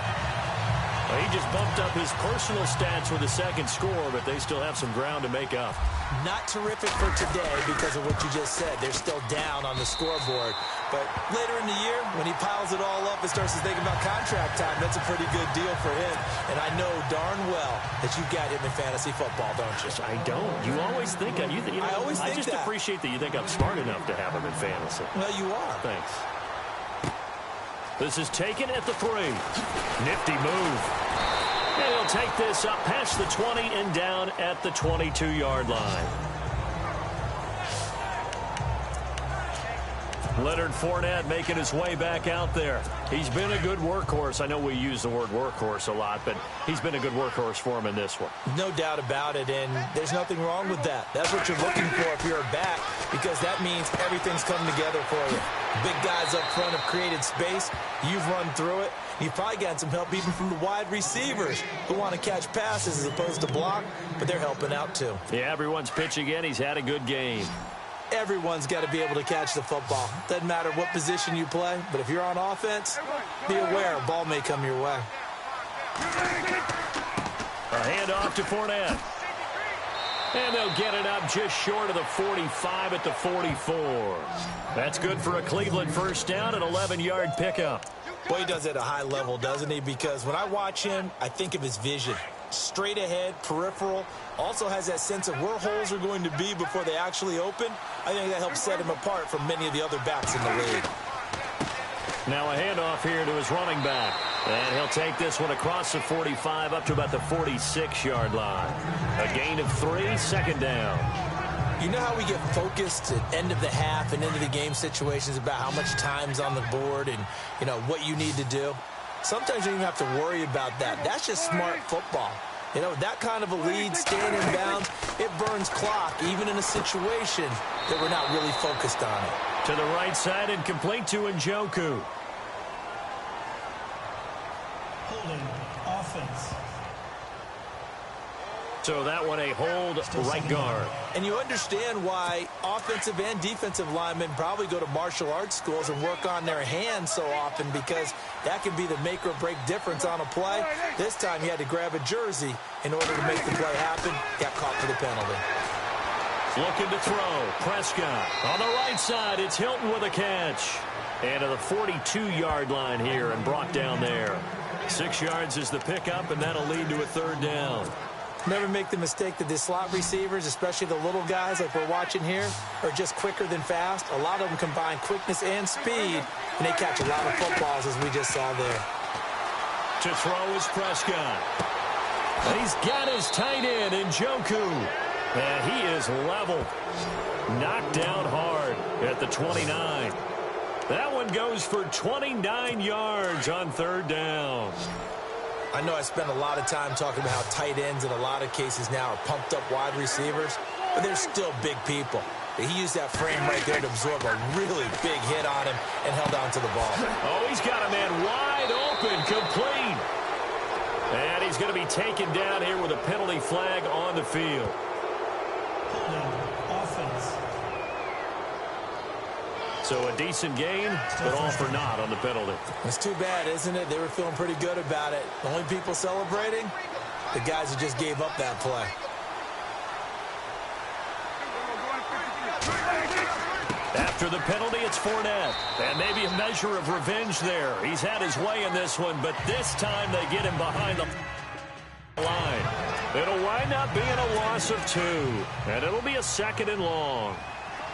Well, he just bumped up his personal stats with the second score, but they still have some ground to make up. Not terrific for today because of what you just said. They're still down on the scoreboard. But later in the year, when he piles it all up and starts to think about contract time, that's a pretty good deal for him. And I know darn well that you got him in fantasy football, don't you? I don't. You always think I just that. appreciate that you think I'm smart enough to have him in fantasy. Well, you are. Thanks. This is taken at the 3. Nifty move. And he'll take this up past the 20 and down at the 22-yard line. Leonard Fournette making his way back out there. He's been a good workhorse. I know we use the word workhorse a lot, but he's been a good workhorse for him in this one. No doubt about it, and there's nothing wrong with that. That's what you're looking for if you're a back, because that means everything's coming together for you. Big guys up front have created space. You've run through it. You've probably gotten some help even from the wide receivers who want to catch passes as opposed to block, but they're helping out too. Yeah, everyone's pitching in. He's had a good game. Everyone's got to be able to catch the football. Doesn't matter what position you play, but if you're on offense, be aware a ball may come your way. A handoff to Fournette. And they'll get it up just short of the 45 at the 44. That's good for a Cleveland first down, an 11-yard pickup. Boy, he does it at a high level, doesn't he? Because when I watch him, I think of his vision. Straight ahead, peripheral, also has that sense of where holes are going to be before they actually open. I think that helps set him apart from many of the other backs in the league. Now a handoff here to his running back. And he'll take this one across the 45 up to about the 46-yard line. A gain of 3, second down. You know how we get focused at end of the half and into the game situations about how much time's on the board and, you know, what you need to do? Sometimes you don't even have to worry about that. That's just smart football. You know, that kind of a lead, staying in bounds, it burns clock, even in a situation that we're not really focused on it. To the right side and complete to Njoku. Holding offense. So that one a hold right guard. And you understand why offensive and defensive linemen probably go to martial arts schools and work on their hands so often, because that can be the make or break difference on a play. This time he had to grab a jersey in order to make the play happen. Got caught for the penalty. Looking to throw. Prescott. On the right side, it's Hilton with a catch. And to the 42-yard line here and brought down there. 6 yards is the pickup, and that'll lead to a third down. Never make the mistake that the slot receivers, especially the little guys like we're watching here, are just quicker than fast. A lot of them combine quickness and speed, and they catch a lot of footballs, as we just saw there. To throw is Prescott. He's got his tight end, Njoku. And he is leveled. Knocked down hard at the 29. That one goes for 29 yards on third down. I know I spent a lot of time talking about how tight ends in a lot of cases now are pumped up wide receivers, but they're still big people. He used that frame right there to absorb a really big hit on him and held on to the ball. Oh, he's got a man wide open, complete. And he's going to be taken down here with a penalty flag on the field. Holding offense. So a decent gain, but all for naught on the penalty. It's too bad, isn't it? They were feeling pretty good about it. The only people celebrating, the guys who just gave up that play. After the penalty, it's Fournette. And maybe a measure of revenge there. He's had his way in this one, but this time they get him behind the line. It'll wind up being a loss of 2, and it'll be a 2nd and long.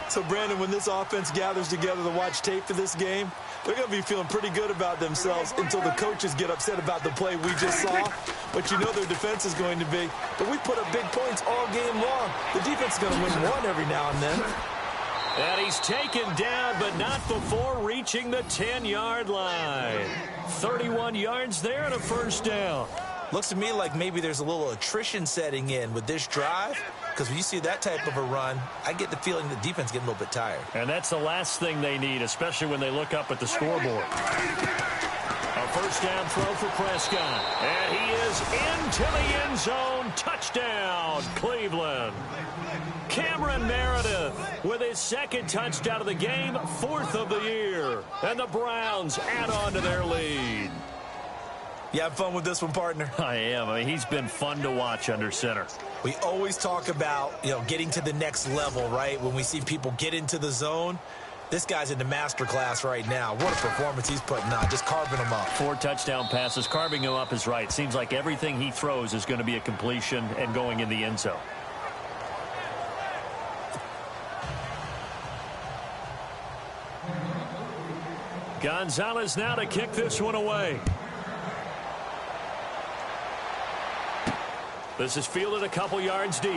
So, Brandon, when this offense gathers together to watch tape for this game, they're going to be feeling pretty good about themselves until the coaches get upset about the play we just saw. But you know their defense is going to be. But we put up big points all game long. The defense is going to win one every now and then. And he's taken down, but not before reaching the 10-yard line. 31 yards there and a first down. Looks to me like maybe there's a little attrition setting in with this drive, because when you see that type of a run, I get the feeling the defense getting a little bit tired. And that's the last thing they need, especially when they look up at the scoreboard. A first down throw for Prescott. And he is into the end zone. Touchdown, Cleveland. Cameron Meredith with his 2nd touchdown of the game, 4th of the year. And the Browns add on to their lead. You have fun with this one, partner? I am. I mean, he's been fun to watch under center. We always talk about, getting to the next level, right? When we see people get into the zone, this guy's in the master class right now. What a performance he's putting on, just carving them up. 4 touchdown passes. Carving him up is right. Seems like everything he throws is going to be a completion and going in the end zone. Gonzalez now to kick this one away. This is fielded a couple yards deep.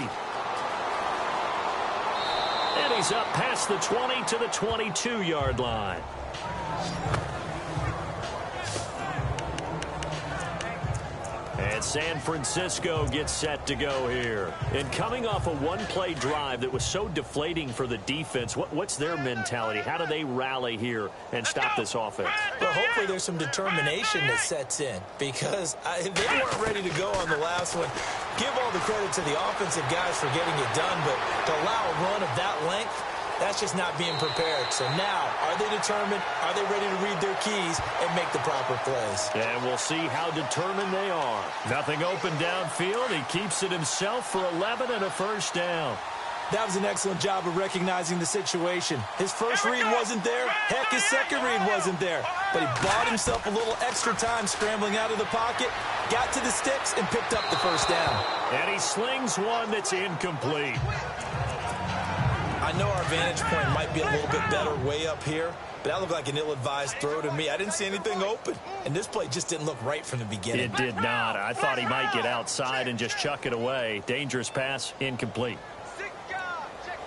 And he's up past the 20 to the 22-yard line. And San Francisco gets set to go here. And coming off a one-play drive that was so deflating for the defense, what's their mentality? How do they rally here and stop this offense? Well, hopefully there's some determination that sets in, because they weren't ready to go on the last one. Give all the credit to the offensive guys for getting it done, but to allow a run of that length, that's just not being prepared. So now, are they determined? Are they ready to read their keys and make the proper plays? And we'll see how determined they are. Nothing open downfield. He keeps it himself for 11 and a first down. That was an excellent job of recognizing the situation. His first read wasn't there. Heck, his second read wasn't there. But he bought himself a little extra time scrambling out of the pocket, got to the sticks, and picked up the first down. And he slings one that's incomplete. I know our vantage point might be a little bit better way up here, but that looked like an ill-advised throw to me. I didn't see anything open, and this play just didn't look right from the beginning. It did not. I thought he might get outside and just chuck it away. Dangerous pass, incomplete.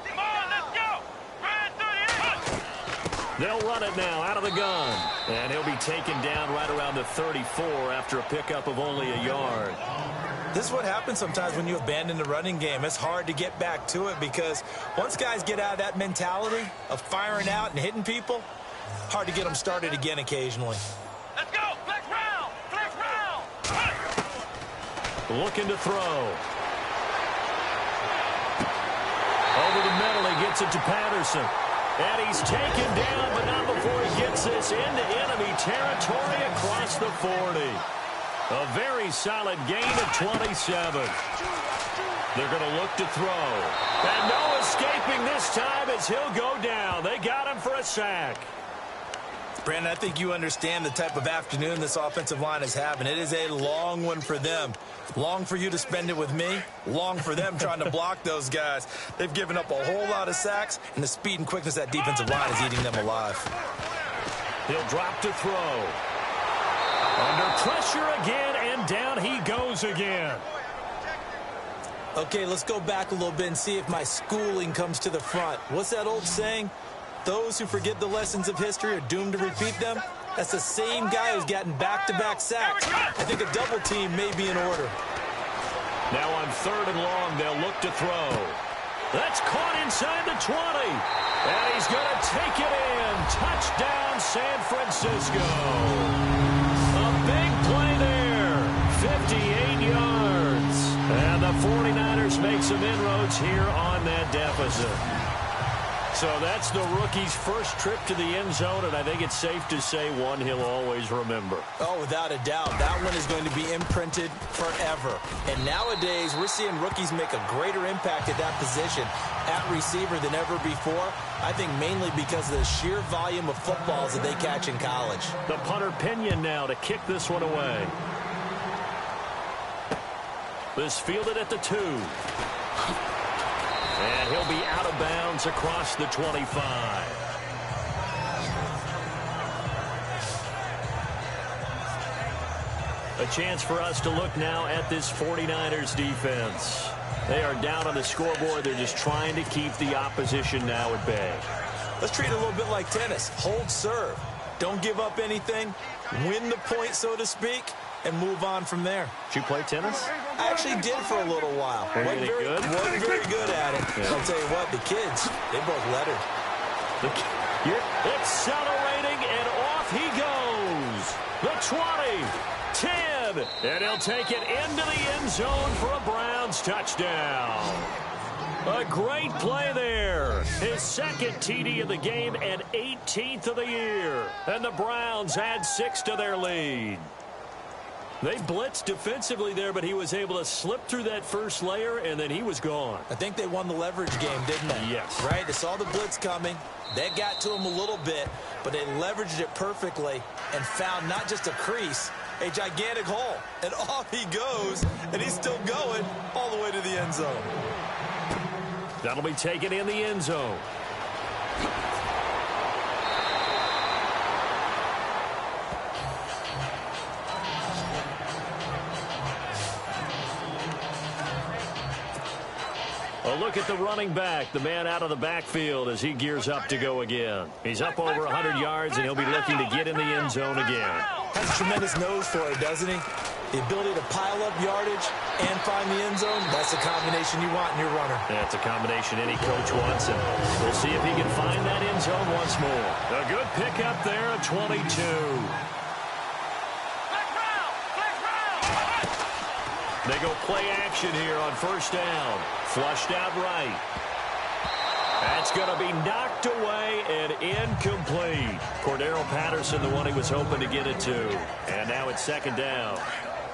Come on, let's go. They'll run it now out of the gun. And he'll be taken down right around the 34 after a pickup of only a yard. This is what happens sometimes when you abandon the running game. It's hard to get back to it, because once guys get out of that mentality of firing out and hitting people, hard to get them started again occasionally. Let's go. Flex round. Flex round. Looking to throw. Over the middle, he gets it to Patterson. And he's taken down, but not before he gets this into enemy territory across the 40. A very solid gain of 27. They're going to look to throw. And no escaping this time as he'll go down. They got him for a sack. Brandon, I think you understand the type of afternoon this offensive line is having. It is a long one for them. Long for you to spend it with me. Long for them trying to block those guys. They've given up a whole lot of sacks, and the speed and quickness of that defensive line is eating them alive. He'll drop to throw. Under pressure again, and down he goes again. Okay, let's go back a little bit and see if my schooling comes to the front. What's that old saying? Those who forget the lessons of history are doomed to repeat them. That's the same guy who's gotten back-to-back sacks. I think a double team may be in order. Now on 3rd and long, they'll look to throw. That's caught inside the 20. And he's going to take it in. Touchdown, San Francisco. A big play there. 58 yards. And the 49ers make some inroads here on that deficit. So that's the rookie's first trip to the end zone, and I think it's safe to say one he'll always remember. Oh, without a doubt. That one is going to be imprinted forever. And nowadays, we're seeing rookies make a greater impact at that position at receiver than ever before. I think mainly because of the sheer volume of footballs that they catch in college. The punter Pinion now to kick this one away. This fielded at the 2. And he'll be out of bounds across the 25. A chance for us to look now at this 49ers defense. They are down on the scoreboard. They're just trying to keep the opposition now at bay. Let's treat it a little bit like tennis. Hold serve. Don't give up anything. Win the point, so to speak, and move on from there. Did you play tennis? I actually did for a little while. Wasn't very good at it. Yeah. I'll tell you what, the kids, they both lettered. Accelerating, and off he goes. The 20, 10, and he'll take it into the end zone for a Browns touchdown. A great play there. His second TD of the game and 18th of the year. And the Browns add 6 to their lead. They blitzed defensively there, but he was able to slip through that first layer, and then he was gone. I think they won the leverage game, didn't they? Yes. Right? They saw the blitz coming. That got to him a little bit, but they leveraged it perfectly and found not just a crease, a gigantic hole. And off he goes, and he's still going all the way to the end zone. That'll be taken in the end zone. A look at the running back, the man out of the backfield as he gears up to go again. He's up over 100 yards, and he'll be looking to get in the end zone again. Has a tremendous nose for it, doesn't he? The ability to pile up yardage and find the end zone, that's the combination you want in your runner. That's a combination any coach wants, and we'll see if he can find that end zone once more. A good pickup there at 22. They go play action here on first down. Flushed out right. That's going to be knocked away and incomplete. Cordero Patterson, the one he was hoping to get it to. And now it's second down.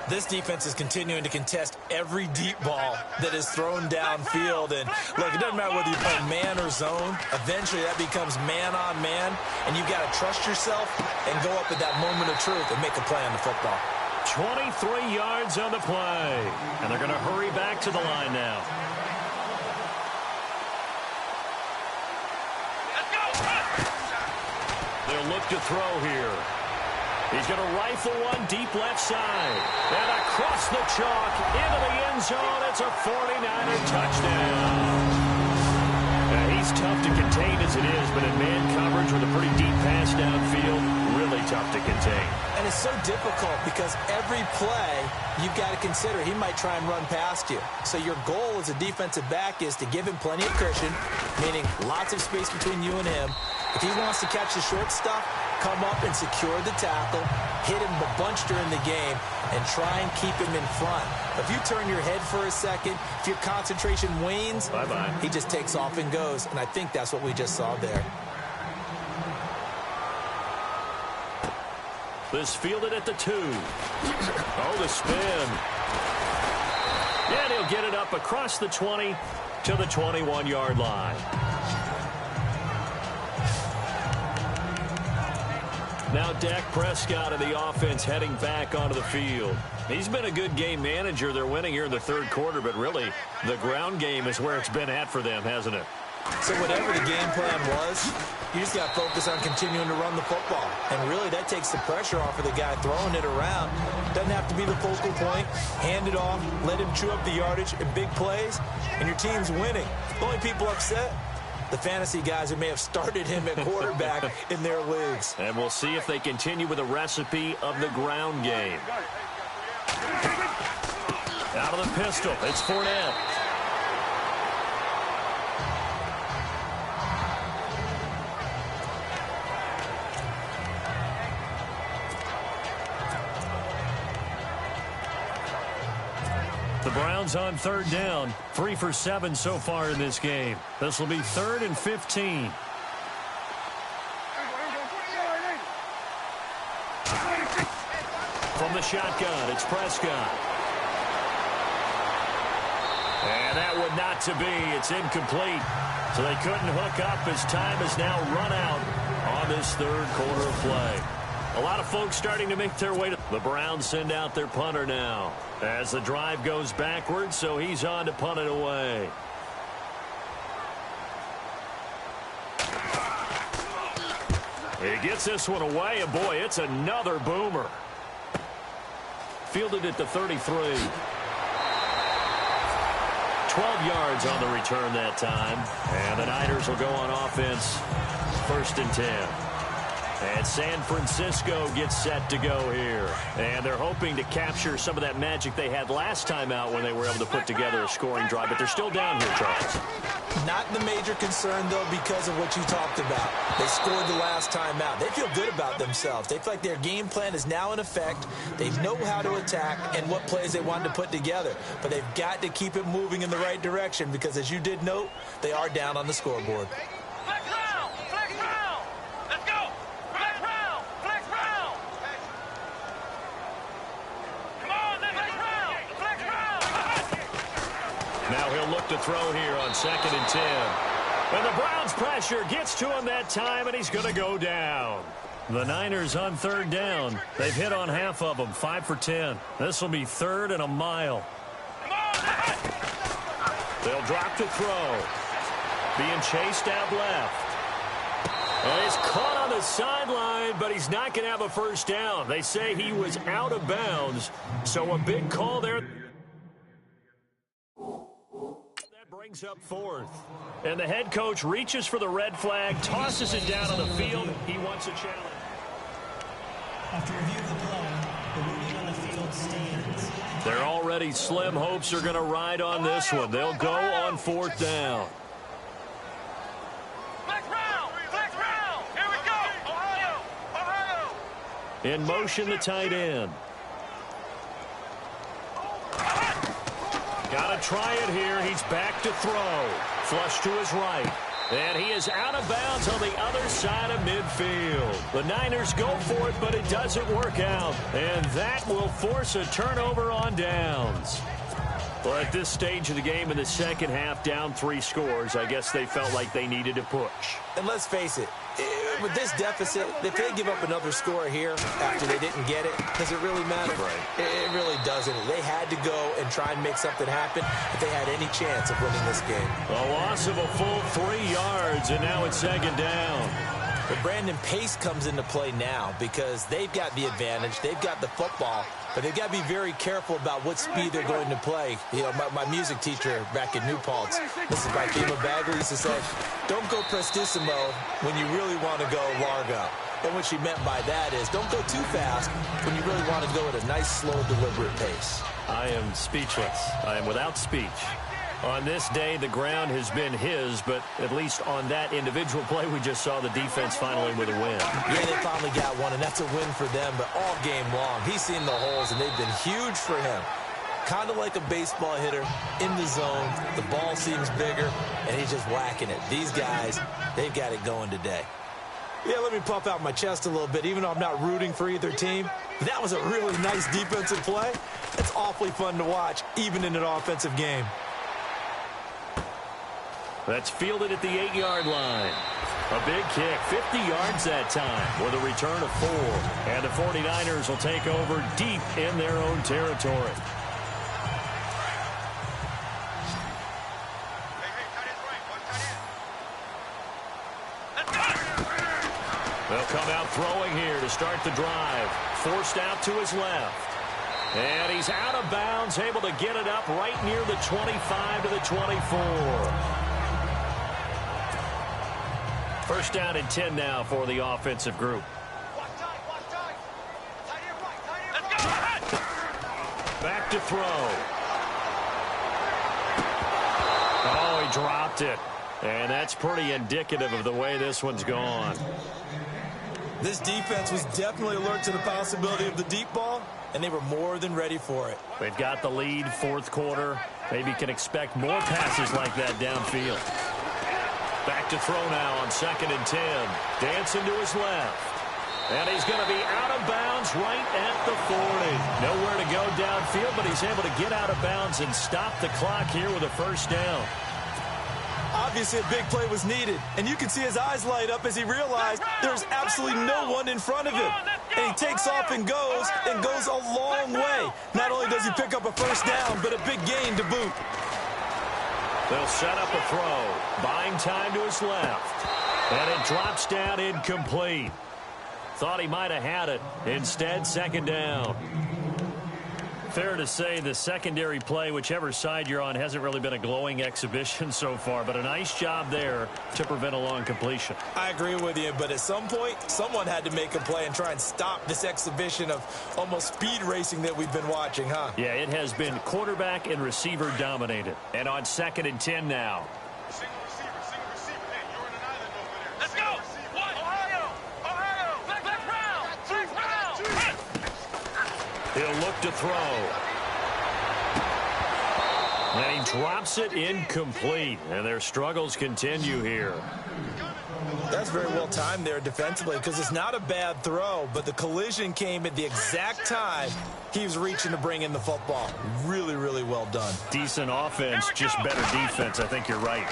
This defense is continuing to contest every deep ball that is thrown downfield. And, look, it doesn't matter whether you play man or zone. Eventually, that becomes man on man. And you've got to trust yourself and go up at that moment of truth and make a play on the football. 23 yards on the play. And they're going to hurry back to the line now. They'll look to throw here. He's going to rifle one deep left side. And across the chalk into the end zone. It's a 49er touchdown. He's tough to contain as it is, but in man coverage with a pretty deep pass downfield, really tough to contain. And it's so difficult because every play you've got to consider he might try and run past you. So your goal as a defensive back is to give him plenty of cushion, meaning lots of space between you and him. If he wants to catch the short stuff, come up and secure the tackle, hit him a bunch during the game, and try and keep him in front. If you turn your head for a second, if your concentration wanes, bye-bye. He just takes off and goes, and I think that's what we just saw there. This fielded at the 2. Oh, the spin. And he'll get it up across the 20 to the 21-yard line. Now Dak Prescott of the offense heading back onto the field. He's been a good game manager. They're winning here in the third quarter, but really the ground game is where it's been at for them, hasn't it? So whatever the game plan was, you just got to focus on continuing to run the football. And really that takes the pressure off of the guy throwing it around. Doesn't have to be the focal point. Hand it off, let him chew up the yardage in big plays, and your team's winning. The only people upset, the fantasy guys who may have started him at quarterback in their leagues. And we'll see if they continue with a recipe of the ground game. Out of the pistol, it's Fournette. The Browns on third down. 3 for 7 so far in this game. This will be 3rd and 15. From the shotgun, it's Prescott. And that would not to be. It's incomplete. So they couldn't hook up as time has now run out on this third quarter of play. A lot of folks starting to make their way to the Browns. Send out their punter now as the drive goes backwards, so he's on to punt it away. He gets this one away, and boy, it's another boomer. Fielded at the 33. 12 yards on the return that time. And the Niners will go on offense. 1st and 10. And San Francisco gets set to go here. And they're hoping to capture some of that magic they had last time out when they were able to put together a scoring drive. But they're still down here, Charles. Not the major concern, though, because of what you talked about. They scored the last time out. They feel good about themselves. They feel like their game plan is now in effect. They know how to attack and what plays they wanted to put together. But they've got to keep it moving in the right direction because, as you did note, they are down on the scoreboard. Flex round! Flex round! Let's go! Flex round! Flex round! Come on, let's flex round! Flex round! Now he'll look to throw here on 2nd and 10. And the Browns pressure gets to him that time, and he's going to go down. The Niners on third down. They've hit on half of them, 5 for 10. This will be 3rd and a mile. Come on! They'll drop to throw. Being chased out left. And he's caught on the sideline, but he's not going to have a first down. They say he was out of bounds, so a big call there. That brings up 4th. And the head coach reaches for the red flag, tosses it down on the field. He wants a challenge. After review of the play, the ruling on the field stands. Their already slim hopes are going to ride on this one. They'll go on 4th down. Flex round! Flex round! Here we go! Ohio! Ohio! In motion, the tight end. Got to try it here. He's back to throw. Flush to his right. And he is out of bounds on the other side of midfield. The Niners go for it, but it doesn't work out. And that will force a turnover on downs. Well, at this stage of the game in the second half, down 3 scores, I guess they felt like they needed to push. And let's face it, with this deficit, if they give up another score here after they didn't get it, does it really matter? Right. It really doesn't. They had to go and try and make something happen if they had any chance of winning this game. A loss of a full 3 yards, and now it's 2nd down. But Brandon, pace comes into play now because they've got the advantage. They've got the football, but they've got to be very careful about what speed they're going to play. You know, my music teacher back in New Paltz, Mrs. Bakima Bagley, used to say, don't go prestissimo when you really want to go largo. And what she meant by that is don't go too fast when you really want to go at a nice, slow, deliberate pace. I am speechless. I am without speech. On this day, the ground has been his, but at least on that individual play, we just saw the defense finally with a win. Yeah, they finally got one, and that's a win for them, but all game long, he's seen the holes, and they've been huge for him. Kind of like a baseball hitter, in the zone, the ball seems bigger, and he's just whacking it. These guys, they've got it going today. Yeah, let me puff out my chest a little bit, even though I'm not rooting for either team. That was a really nice defensive play. It's awfully fun to watch, even in an offensive game. That's fielded at the 8-yard line. A big kick, 50 yards that time with a return of 4. And the 49ers will take over deep in their own territory. They'll come out throwing here to start the drive. Forced out to his left. And he's out of bounds, able to get it up right near the 25 to the 24. First down and 10 now for the offensive group. Back to throw. Oh, he dropped it. And that's pretty indicative of the way this one's gone. This defense was definitely alert to the possibility of the deep ball, and they were more than ready for it. They've got the lead, fourth quarter. Maybe can expect more passes like that downfield. Back to throw now on 2nd and 10. Dancing to his left. And he's going to be out of bounds right at the 40. Nowhere to go downfield, but he's able to get out of bounds and stop the clock here with a first down. Obviously, a big play was needed, and you can see his eyes light up as he realized there's absolutely no one in front of him. And he takes off and goes a long way. Not only does he pick up a first down, but a big gain to boot. They'll set up a throw. Buying time to his left. And it drops down incomplete. Thought he might have had it. Instead, 2nd down. Fair to say the secondary play, whichever side you're on, hasn't really been a glowing exhibition so far, but a nice job there to prevent a long completion. I agree with you, but at some point, someone had to make a play and try and stop this exhibition of almost speed racing that we've been watching, huh? Yeah, it has been quarterback and receiver dominated. And on 2nd and 10 now. Single receiver. Hey, you're in an island over there. Let's go. What? Ohio. Flex round. He'll look to throw. And he drops it incomplete. And their struggles continue here. That's very well timed there defensively because it's not a bad throw, but the collision came at the exact time he was reaching to bring in the football. Really, really well done. Decent offense, just better defense. I think you're right.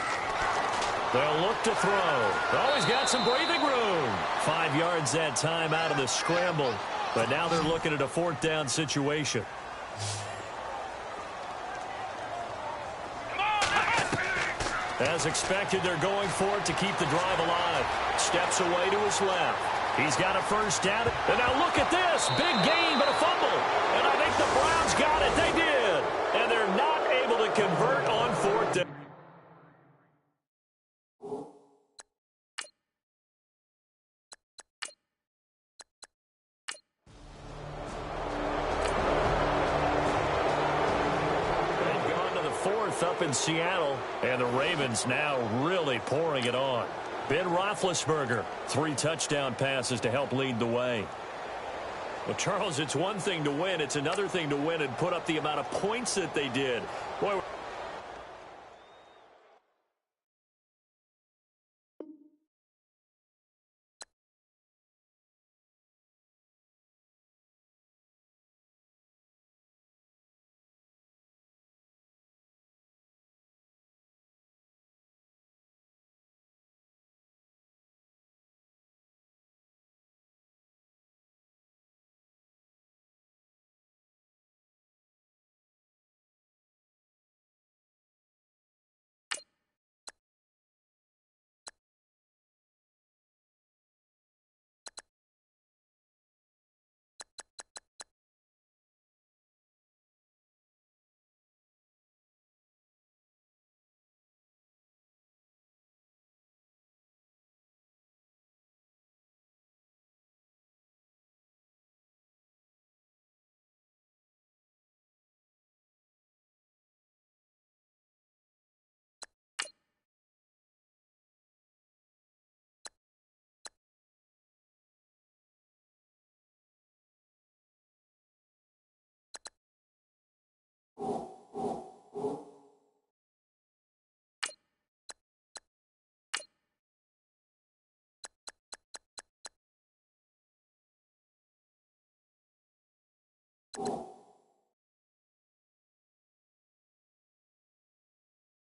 They'll look to throw. Always got some breathing room. 5 yards that time out of the scramble. But now they're looking at a 4th down situation. As expected, they're going for it to keep the drive alive. Steps away to his left. He's got a first down. And now look at this. Big gain, but a fumble. And I think the Browns got it. They did. And they're not able to convert on 4th down. Up in Seattle, and the Ravens now really pouring it on. Ben Roethlisberger, 3 touchdown passes to help lead the way. Well, Charles, it's one thing to win. It's another thing to win and put up the amount of points that they did. Boy,